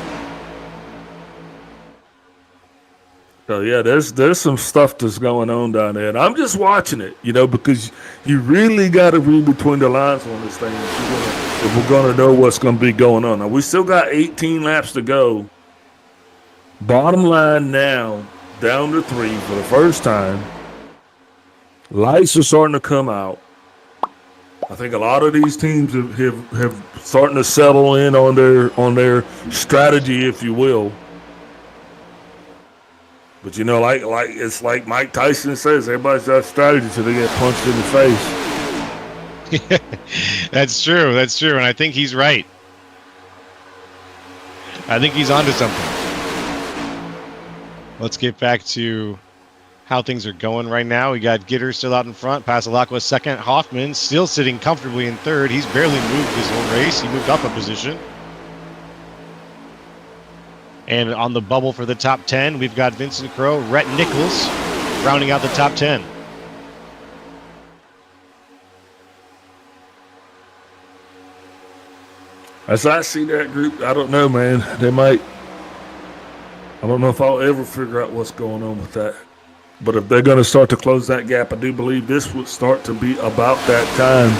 So yeah, there's some stuff that's going on down there, and I'm just watching it, you know, because you really got to read between the lines on this thing if we're gonna know what's gonna be going on. Now we still got 18 laps to go. Bottom line now, down to 3 for the first time. Lights are starting to come out. I think a lot of these teams have starting to settle in on their strategy, if you will. But you know, like it's like Mike Tyson says, everybody's got a strategy till they get punched in the face. That's true. That's true, and I think he's right. I think he's onto something. Let's get back to how things are going right now. We got Gitter still out in front. Pasalacqua second. Hoffman still sitting comfortably in third. He's barely moved this whole race. He moved up a position. And on the bubble for the top 10, we've got Vincent Crow, Rhett Nichols rounding out the top 10. As I see that group, I don't know, man. They might. I don't know if I'll ever figure out what's going on with that. But if they're going to start to close that gap, I do believe this would start to be about that time.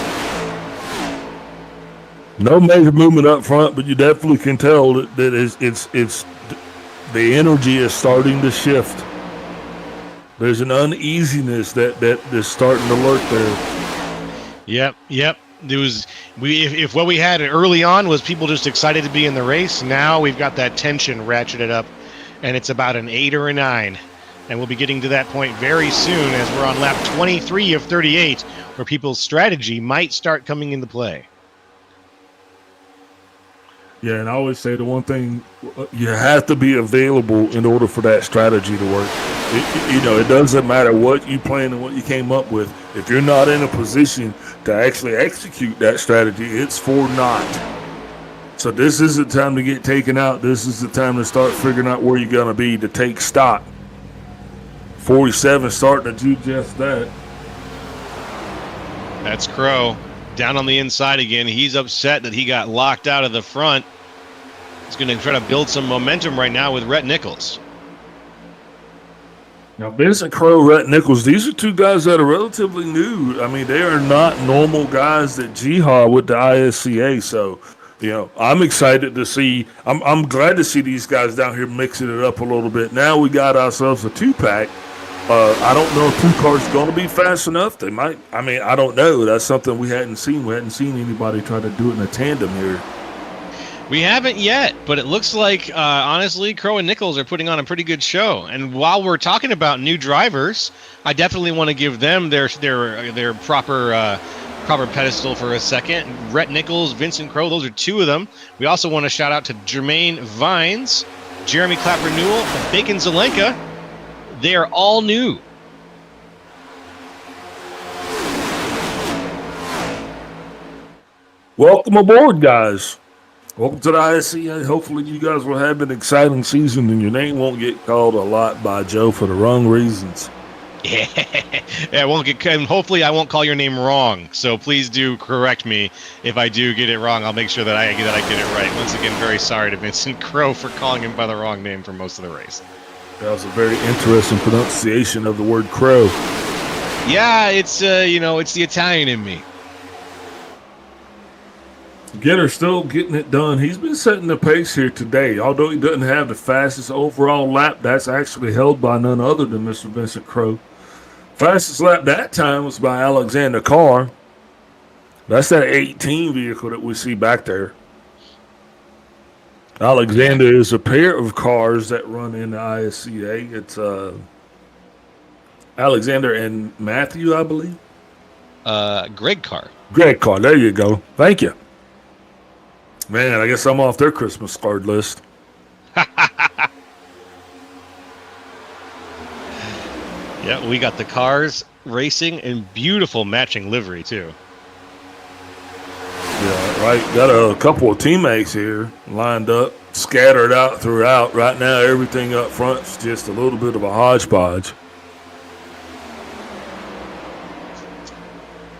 No major movement up front, but you definitely can tell that it's the energy is starting to shift. There's an uneasiness that is starting to lurk there. Yep. If what we had early on was people just excited to be in the race, now we've got that tension ratcheted up, and it's about an 8 or a 9. And we'll be getting to that point very soon as we're on lap 23 of 38, where people's strategy might start coming into play. Yeah, and I always say the one thing, you have to be available in order for that strategy to work. It doesn't matter what you plan and what you came up with. If you're not in a position to actually execute that strategy, it's for naught. So this is the time to get taken out. This is the time to start figuring out where you're going to be to take stock. 47 starting to do just that. That's Crow. Down on the inside again. He's upset that he got locked out of the front. He's going to try to build some momentum right now with Rhett Nichols. Now, Vincent Crow, Rhett Nichols, these are two guys that are relatively new. I mean, they are not normal guys that jihad with the ISCA. So, I'm excited to see. I'm glad to see these guys down here mixing it up a little bit. Now we got ourselves a 2-pack. I don't know if 2 cars are going to be fast enough. They might. I mean, I don't know. That's something we hadn't seen. We hadn't seen anybody try to do it in a tandem here. We haven't yet, but it looks like, honestly, Crow and Nichols are putting on a pretty good show. And while we're talking about new drivers, I definitely want to give them their proper pedestal for a second. Rhett Nichols, Vincent Crow, those are two of them. We also want to shout out to Jermaine Vines, Jeremy Clapper Newell, and Bacon Zelenka. They are all new. Welcome aboard, guys. Welcome to the ISCA. Hopefully you guys will have an exciting season and your name won't get called a lot by Joe for the wrong reasons. Yeah, I won't get. And hopefully, I won't call your name wrong. So please do correct me if I do get it wrong. I'll make sure that I get it right. Once again, very sorry to Vincent Crow for calling him by the wrong name for most of the race. That was a very interesting pronunciation of the word crow. Yeah, it's it's the Italian in me. Gitter still getting it done. He's been setting the pace here today. Although he doesn't have the fastest overall lap, that's actually held by none other than Mr. Vincent Crow. Fastest lap that time was by Alexander Carr. That's that 18 vehicle that we see back there. Alexander is a pair of cars that run in the ISCA. It's Alexander and Matthew, I believe. Greg Carr. Greg Carr. There you go. Thank you. Man, I guess I'm off their Christmas card list. Yeah, we got the cars racing and beautiful matching livery too. Yeah, right. Got a couple of teammates here lined up, scattered out throughout. Right now, everything up front is just a little bit of a hodgepodge.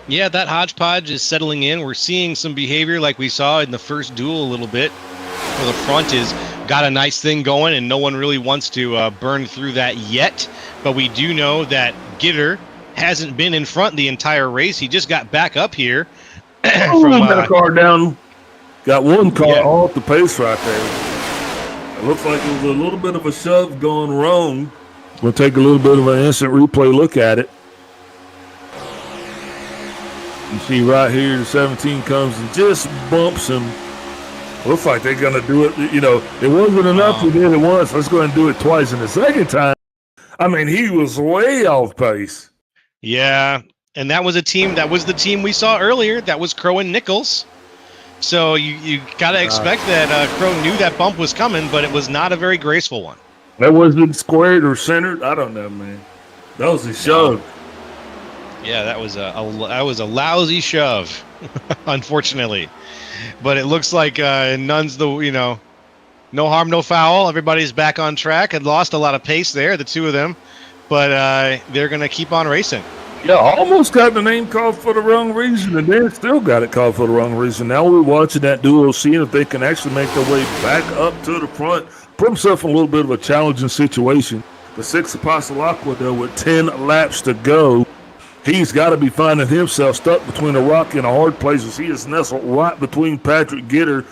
Yeah, that hodgepodge is settling in. We're seeing some behavior like we saw in the first duel a little bit. Well, the front is got a nice thing going, and no one really wants to burn through that yet. But we do know that Gitter hasn't been in front the entire race. He just got back up here. Got a car down. Got one car off the pace right there. It looks like it was a little bit of a shove going wrong. We'll take a little bit of an instant replay look at it. You see right here, the 17 comes and just bumps him. Looks like they're going to do it. You know, it wasn't enough to do it once. Let's go ahead and do it twice. And the second time, I mean, he was way off pace. Yeah, and that was the team we saw earlier. That was Crow and Nichols. So you got to expect that Crow knew that bump was coming, but it was not a very graceful one. That wasn't squared or centered. I don't know, man. That was a shove. Yeah, that was a lousy shove, unfortunately. But it looks like none's no harm, no foul. Everybody's back on track. Had lost a lot of pace there, the two of them, but they're gonna keep on racing. Yeah, almost got the name called for the wrong reason, and then still got it called for the wrong reason. Now we're watching that duo, seeing if they can actually make their way back up to the front. Put himself in a little bit of a challenging situation. The six Apostle Aqua, though, with 10 laps to go. He's got to be finding himself stuck between a rock and a hard place as he is nestled right between Patrick Gitter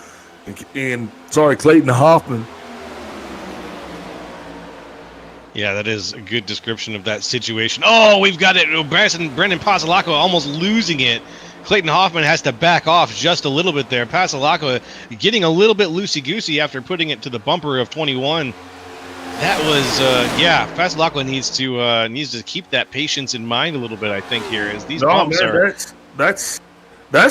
and Clayton Hoffman. Yeah, that is a good description of that situation. Oh, we've got it. Brendan Pasalacqua almost losing it. Clayton Hoffman has to back off just a little bit there. Pasalacqua getting a little bit loosey-goosey after putting it to the bumper of 21. That was, Pasalacqua needs to keep that patience in mind a little bit, I think, here, as these bumps are. That's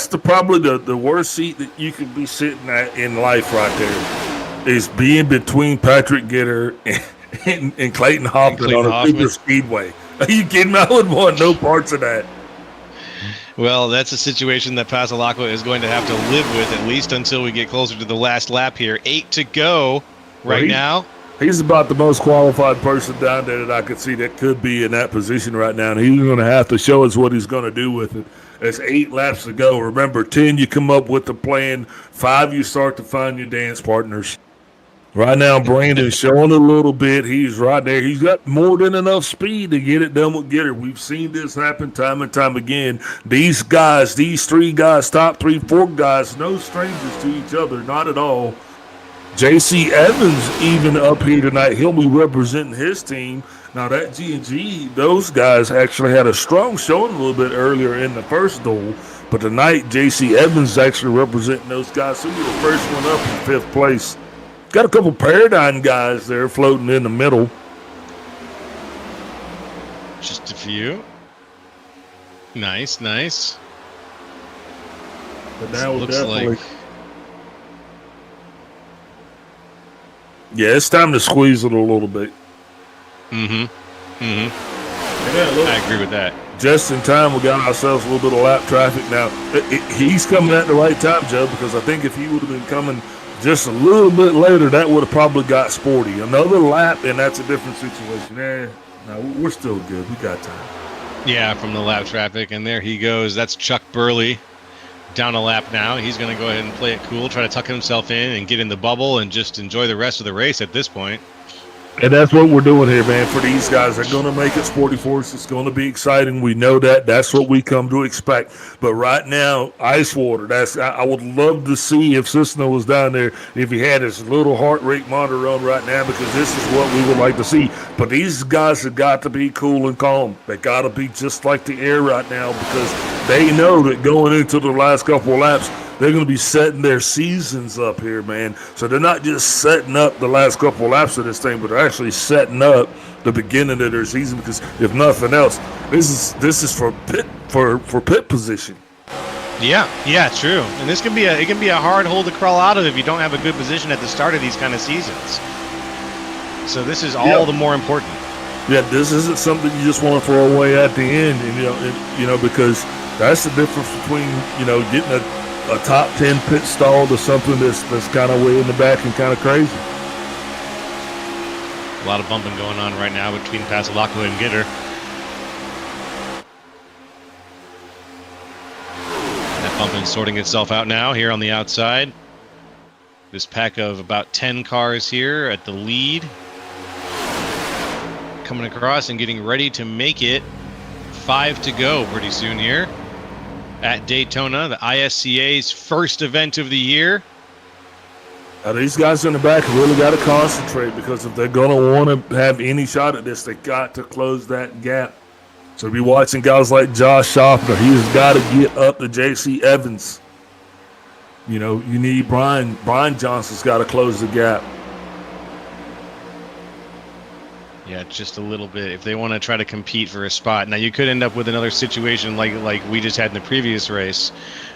probably the worst seat that you could be sitting at in life right there, is being between Patrick Gitter and Clayton Hoffman on a bigger speedway. Are you kidding me? I wouldn't want no parts of that. Well, that's a situation that Pasalacqua is going to have to live with at least until we get closer to the last lap here. 8 to go now. He's about the most qualified person down there that I could see that could be in that position right now, and he's going to have to show us what he's going to do with it. There's 8 laps to go. Remember, 10 you come up with the plan, 5 you start to find your dance partners. Right now, Brandon's showing a little bit. He's right there. He's got more than enough speed to get it done with Gitter. We've seen this happen time and time again. These guys, these 3 guys, top 3, 4 guys, no strangers to each other, not at all. J.C. Evans even up here tonight. He'll be representing his team. Now, that G&G, those guys actually had a strong showing a little bit earlier in the first duel. But tonight, J.C. Evans is actually representing those guys. So he's the first one up in 5th place. Got a couple Paradigm guys there floating in the middle. Just a few. Nice, nice. But now looks definitely, like yeah, it's time to squeeze it a little bit. I agree with that. Just in time, we got ourselves a little bit of lap traffic. Now, he's coming at the right time, Joe, because I think if he would have been coming just a little bit later, that would have probably got sporty. Another lap, and that's a different situation. No, we're still good. We got time. Yeah, from the lap traffic, and there he goes. That's Chuck Burley down a lap now. He's going to go ahead and play it cool, try to tuck himself in and get in the bubble and just enjoy the rest of the race at this point. And that's what we're doing here, man. For these guys, they're going to make it sporty for us. It's going to be exciting. We know that. That's what we come to expect. But right now, ice water. I would love to see if Cisno was down there, if he had his little heart rate monitor on right now, because this is what we would like to see. But these guys have got to be cool and calm. They got to be just like the air right now, because they know that going into the last couple of laps, they're going to be setting their seasons up here, man. So they're not just setting up the last couple of laps of this thing, but they're actually setting up the beginning of their season, because if nothing else, this is for pit position. Yeah, true. And this can be a hard hole to crawl out of if you don't have a good position at the start of these kind of seasons. So this is all the more important. Yeah, this isn't something you just want to throw away at the end, and because that's the difference between getting a top 10 pit stall to something that's kind of way in the back and kind of crazy. A lot of bumping going on right now between Pasalacqua and Gitter. That bumping sorting itself out now here on the outside. This pack of about 10 cars here at the lead. Coming across and getting ready to make it 5 to go pretty soon here at Daytona, the ISCA's first event of the year. Now, these guys in the back really got to concentrate, because if they're going to want to have any shot at this, they got to close that gap. So be watching guys like Josh Schaffner. He's got to get up to J.C. Evans. You need Brian. Brian Johnson's got to close the gap. Yeah, just a little bit. If they want to try to compete for a spot. Now, you could end up with another situation like we just had in the previous race,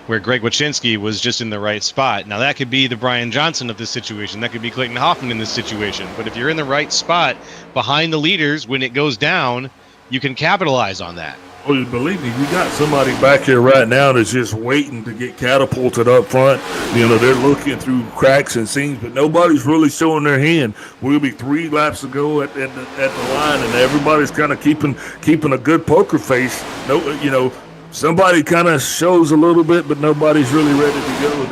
where Greg Wyszynski was just in the right spot. Now, that could be the Brian Johnson of this situation. That could be Clayton Hoffman in this situation. But if you're in the right spot behind the leaders when it goes down, you can capitalize on that. Well, believe me, you got somebody back here right now that's just waiting to get catapulted up front. They're looking through cracks and seams, but nobody's really showing their hand. We'll be 3 laps to go at the line, and everybody's kind of keeping a good poker face. Somebody kind of shows a little bit, but nobody's really ready to go.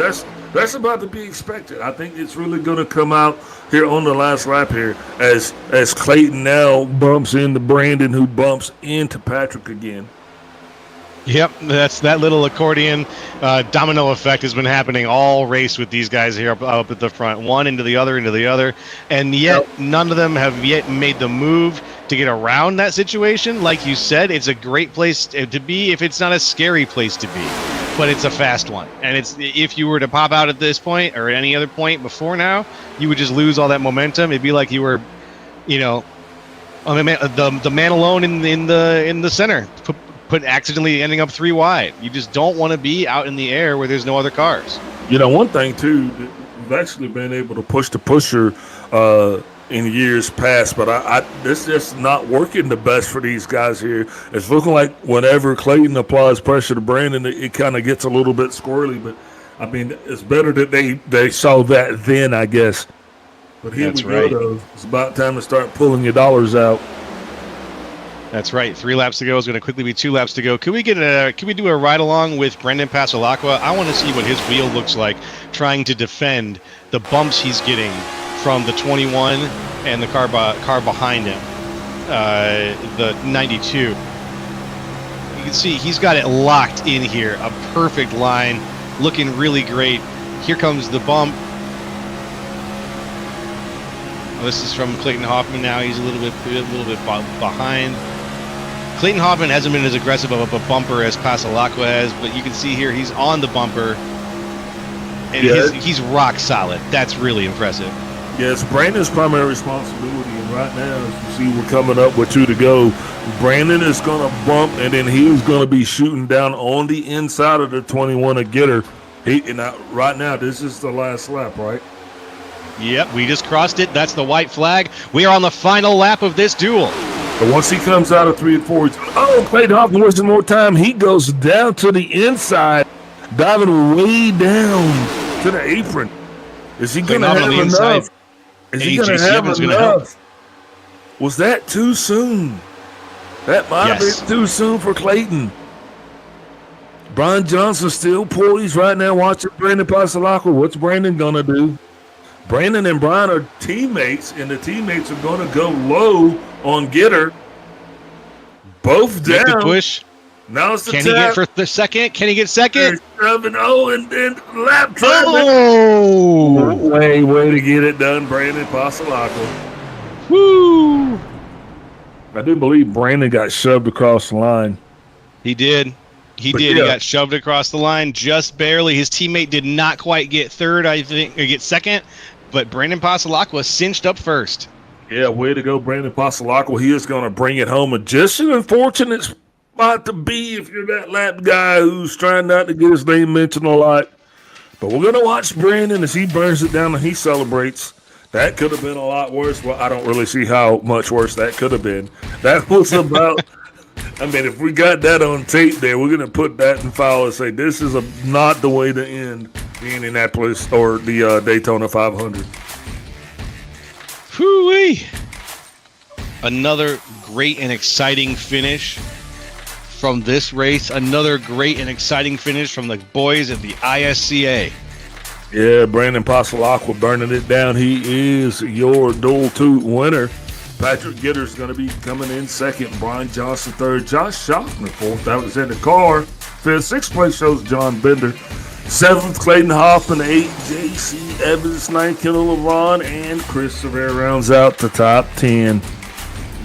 That's about to be expected. I think it's really going to come out here on the last lap here as Clayton now bumps into Brandon, who bumps into Patrick again. Yep, that's that little accordion domino effect has been happening all race with these guys here up at the front, one into the other, and yet none of them have yet made the move to get around that situation. Like you said, it's a great place to be if it's not a scary place to be, but it's a fast one. And if you were to pop out at this point or at any other point before now, you would just lose all that momentum. It'd be like you were, the man alone in the center, accidentally ending up 3 wide. You just don't want to be out in the air where there's no other cars. One thing too, we've actually been able to push the pusher in years past, but this is not working the best for these guys here. It's looking like whenever Clayton applies pressure to Brandon, it kind of gets a little bit squirrely, but it's better that they saw that then, I guess. But here we go, though. It's about time to start pulling your dollars out. That's right. 3 laps to go. It's going to quickly be 2 laps to go. Could we do a ride along with Brendan Pasalacqua? I want to see what his wheel looks like trying to defend the bumps he's getting from the 21 and the car behind him, the 92. You can see he's got it locked in here. A perfect line, looking really great. Here comes the bump. Well, this is from Clayton Hoffman now. He's a little bit behind. Clayton Hoffman hasn't been as aggressive of a bumper as Pasalacqua has, but you can see here he's on the bumper, and he's rock solid. That's really impressive. Yeah, it's Brandon's primary responsibility, and right now, as you see, we're coming up with 2 to go. Brandon is going to bump, and then he's going to be shooting down on the inside of the 21 to get her. Right now, this is the last lap, right? Yep, we just crossed it. That's the white flag. We are on the final lap of this duel. But once he comes out of 3 and 4, Clayton Hoffman wasting more time. He goes down to the inside, diving way down to the apron. Is he going to have enough? Is he going to have enough? Was that too soon? That might have been too soon for Clayton. Brian Johnson still poised right now watching Brandon Pasalacqua. What's Brandon going to do? Brandon and Brian are teammates, and the teammates are going to go low on Getter. Both down. Get the push. Now it's the Can tap. he get for the second? Can he get second? And then lap time. Oh! Way to get it done, Brandon Pasalacqua. Woo! I do believe Brandon got shoved across the line. He did. He did. He got shoved across the line just barely. His teammate did not quite get third, I think, or get second, but Brandon Pasalacqua cinched up first. Yeah, way to go, Brandon Pasalacqua. He is going to bring it home. And just an unfortunate spot to be if you're that lap guy who's trying not to get his name mentioned a lot. But we're going to watch Brandon as he burns it down and he celebrates. That could have been a lot worse. Well, I don't really see how much worse that could have been. That was about... I mean, if we got that on tape there, we're going to put that in file and say this is not the way to end the Indianapolis or the Daytona 500. Whoo-wee! Another great and exciting finish from this race. Another great and exciting finish from the boys at the ISCA. Yeah, Brandon Pasalacqua burning it down. He is your dual toot winner. Patrick Gitter's going to be coming in second. Brian Johnson third. Josh Schaffner fourth. That was in the car. Fifth. Sixth place shows John Bender. Seventh, Clayton Hoffman. Eighth, J.C. Evans. Ninth, Kendall LeVon. And Chris Severe rounds out the top 10.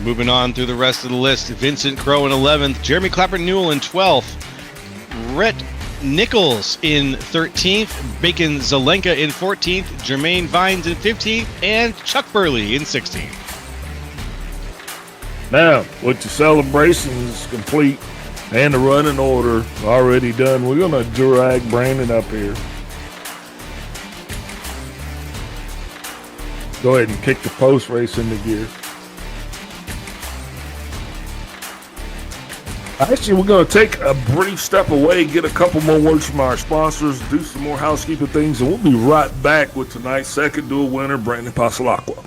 Moving on through the rest of the list. Vincent Crowe in 11th. Jeremy Clapper-Newell in 12th. Rhett Nichols in 13th. Bacon Zelenka in 14th. Jermaine Vines in 15th. And Chuck Burley in 16th. Now, with the celebrations complete and the running order already done, we're going to drag Brandon up here. Go ahead and kick the post race into gear. Actually, we're going to take a brief step away, get a couple more words from our sponsors, do some more housekeeping things, and we'll be right back with tonight's second dual winner, Brandon Pasalacqua.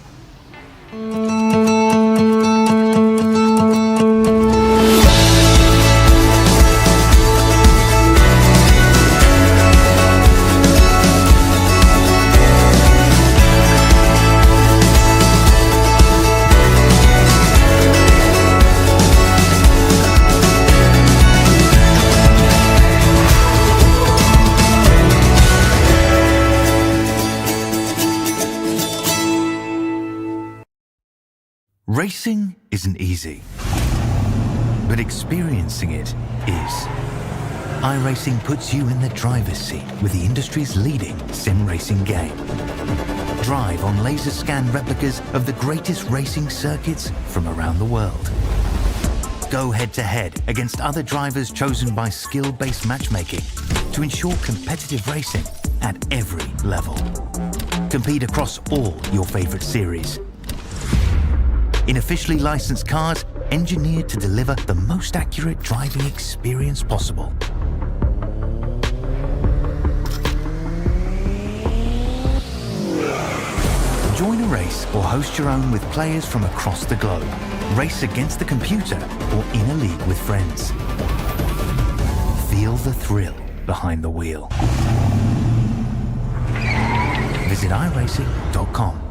Racing isn't easy, but experiencing it is. iRacing puts you in the driver's seat with the industry's leading sim racing game. Drive on laser scan replicas of the greatest racing circuits from around the world. Go head to head against other drivers chosen by skill-based matchmaking to ensure competitive racing at every level. Compete across all your favorite series in officially licensed cars engineered to deliver the most accurate driving experience possible. Join a race or host your own with players from across the globe. Race against the computer or in a league with friends. Feel the thrill behind the wheel. Visit iRacing.com.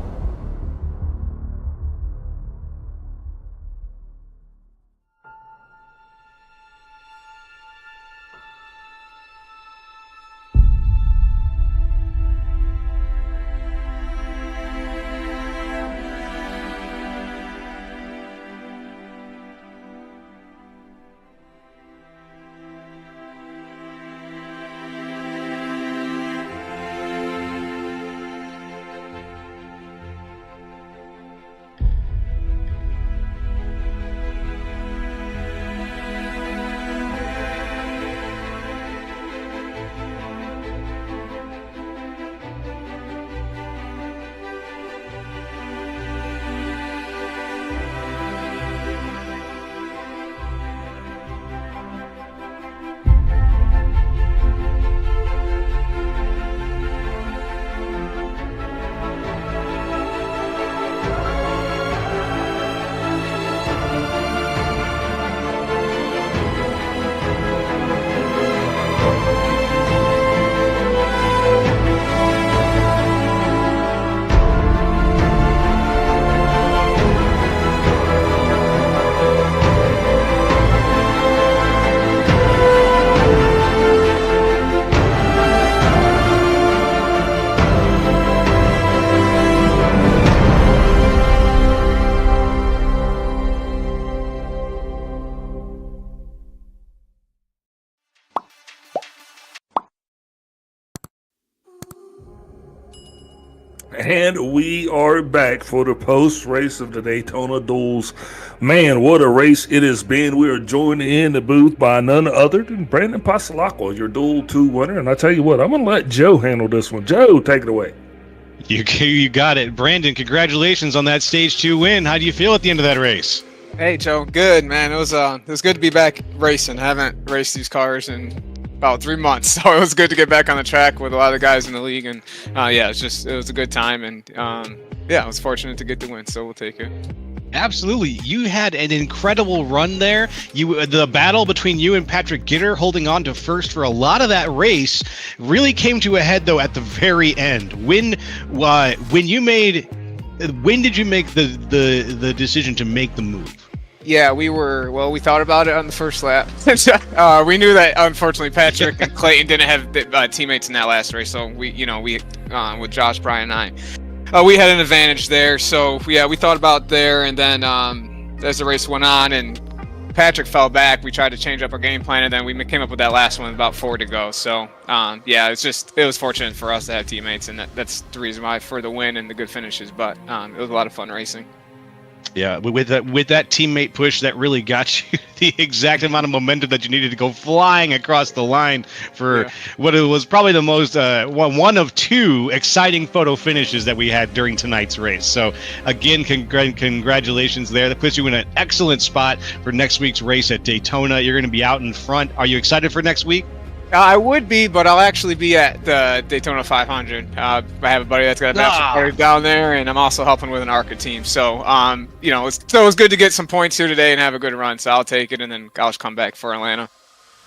And we are back for the post-race of the Daytona Duels. Man, what a race it has been. We are joined in the booth by none other than Brandon Pasalacqua, your Duel 2 winner. And I tell you what, I'm going to let Joe handle this one. Joe, take it away. You got it. Brandon, congratulations on that Stage 2 win. How do you feel at the end of that race? Hey, Joe. Good, man. It was good to be back racing. I haven't raced these cars in about 3 months, so it was good to get back on the track with a lot of guys in the league. And it was a good time. And I was fortunate to get the win, so we'll take it. Absolutely. You had an incredible run there. The battle between you and Patrick Gitter holding on to first for a lot of that race really came to a head, though, at the very end. When did you make the decision to make the move? Yeah, we thought about it on the first lap. We knew that, unfortunately, Patrick and Clayton didn't have teammates in that last race, so we with Josh, Brian, and I, we had an advantage there. So we thought about there, and then as the race went on and Patrick fell back, we tried to change up our game plan, and then we came up with that last one with about 4 to go. So it was fortunate for us to have teammates, and that's the reason why for the win and the good finishes. But it was a lot of fun racing. Yeah, with that teammate push, that really got you the exact amount of momentum that you needed to go flying across the line for what it was probably the most one of 2 exciting photo finishes that we had during tonight's race. So again, congratulations there. That puts you in an excellent spot for next week's race at Daytona. You're going to be out in front. Are you excited for next week? I would be, but I'll actually be at the Daytona 500. I have a buddy that's got a bachelor party down there, and I'm also helping with an ARCA team. So, it was good to get some points here today and have a good run. So I'll take it, and then I'll just come back for Atlanta.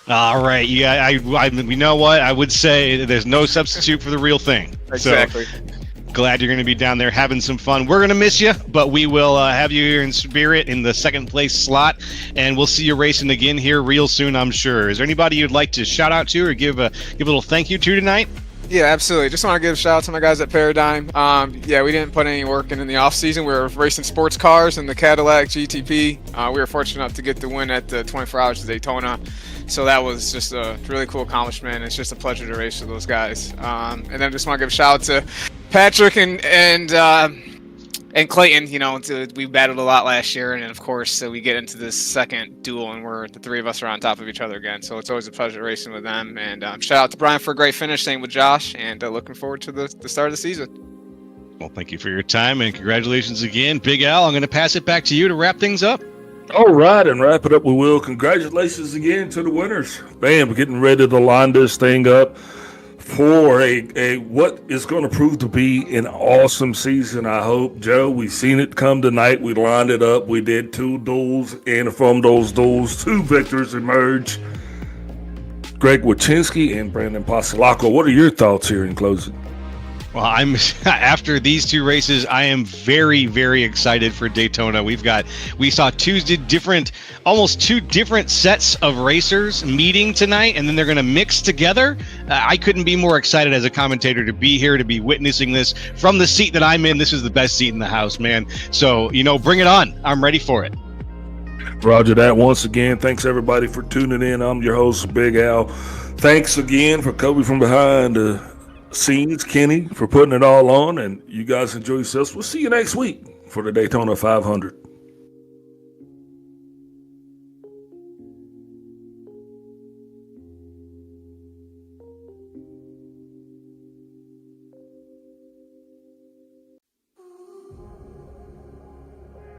All right. Yeah, we know what I would say. There's no substitute for the real thing. Exactly. So, glad you're going to be down there having some fun. We're going to miss you, but we will have you here in spirit in the second place slot, and we'll see you racing again here real soon, I'm sure. Is there anybody you'd like to shout out to or give a little thank you to tonight? Yeah, absolutely. Just want to give a shout out to my guys at Paradigm. We didn't put any work in the off season. We were racing sports cars in the Cadillac GTP. We were fortunate enough to get the win at the 24 Hours of Daytona. So that was just a really cool accomplishment. It's just a pleasure to race with those guys. And then just want to give a shout out to Patrick and Clayton. We battled a lot last year, and of course we get into this second duel, and the 3 of us are on top of each other again. So it's always a pleasure racing with them. And shout out to Brian for a great finish, same with Josh, and looking forward to the start of the season. Well, thank you for your time, and congratulations again, Big Al. I'm going to pass it back to you to wrap things up. All right, and wrap it up we will. Congratulations again to the winners. Man, we're getting ready to line this thing up for a what is going to prove to be an awesome season, I hope. Joe, we've seen it come tonight. We lined it up. We did 2 duels, and from those duels, 2 victors emerge. Greg Wachinski and Brandon Pasalacqua, what are your thoughts here in closing? Well, after these 2 races, I am very, very excited for Daytona. We saw almost two different sets of racers meeting tonight, and then they're going to mix together. I couldn't be more excited as a commentator to be here, to be witnessing this from the seat that I'm in. This is the best seat in the house, man. So, bring it on. I'm ready for it. Roger that. Once again, thanks everybody for tuning in. I'm your host, Big Al. Thanks again for coming from behind the scenes, Kenny, for putting it all on, and you guys enjoy yourselves. We'll see you next week for the Daytona 500.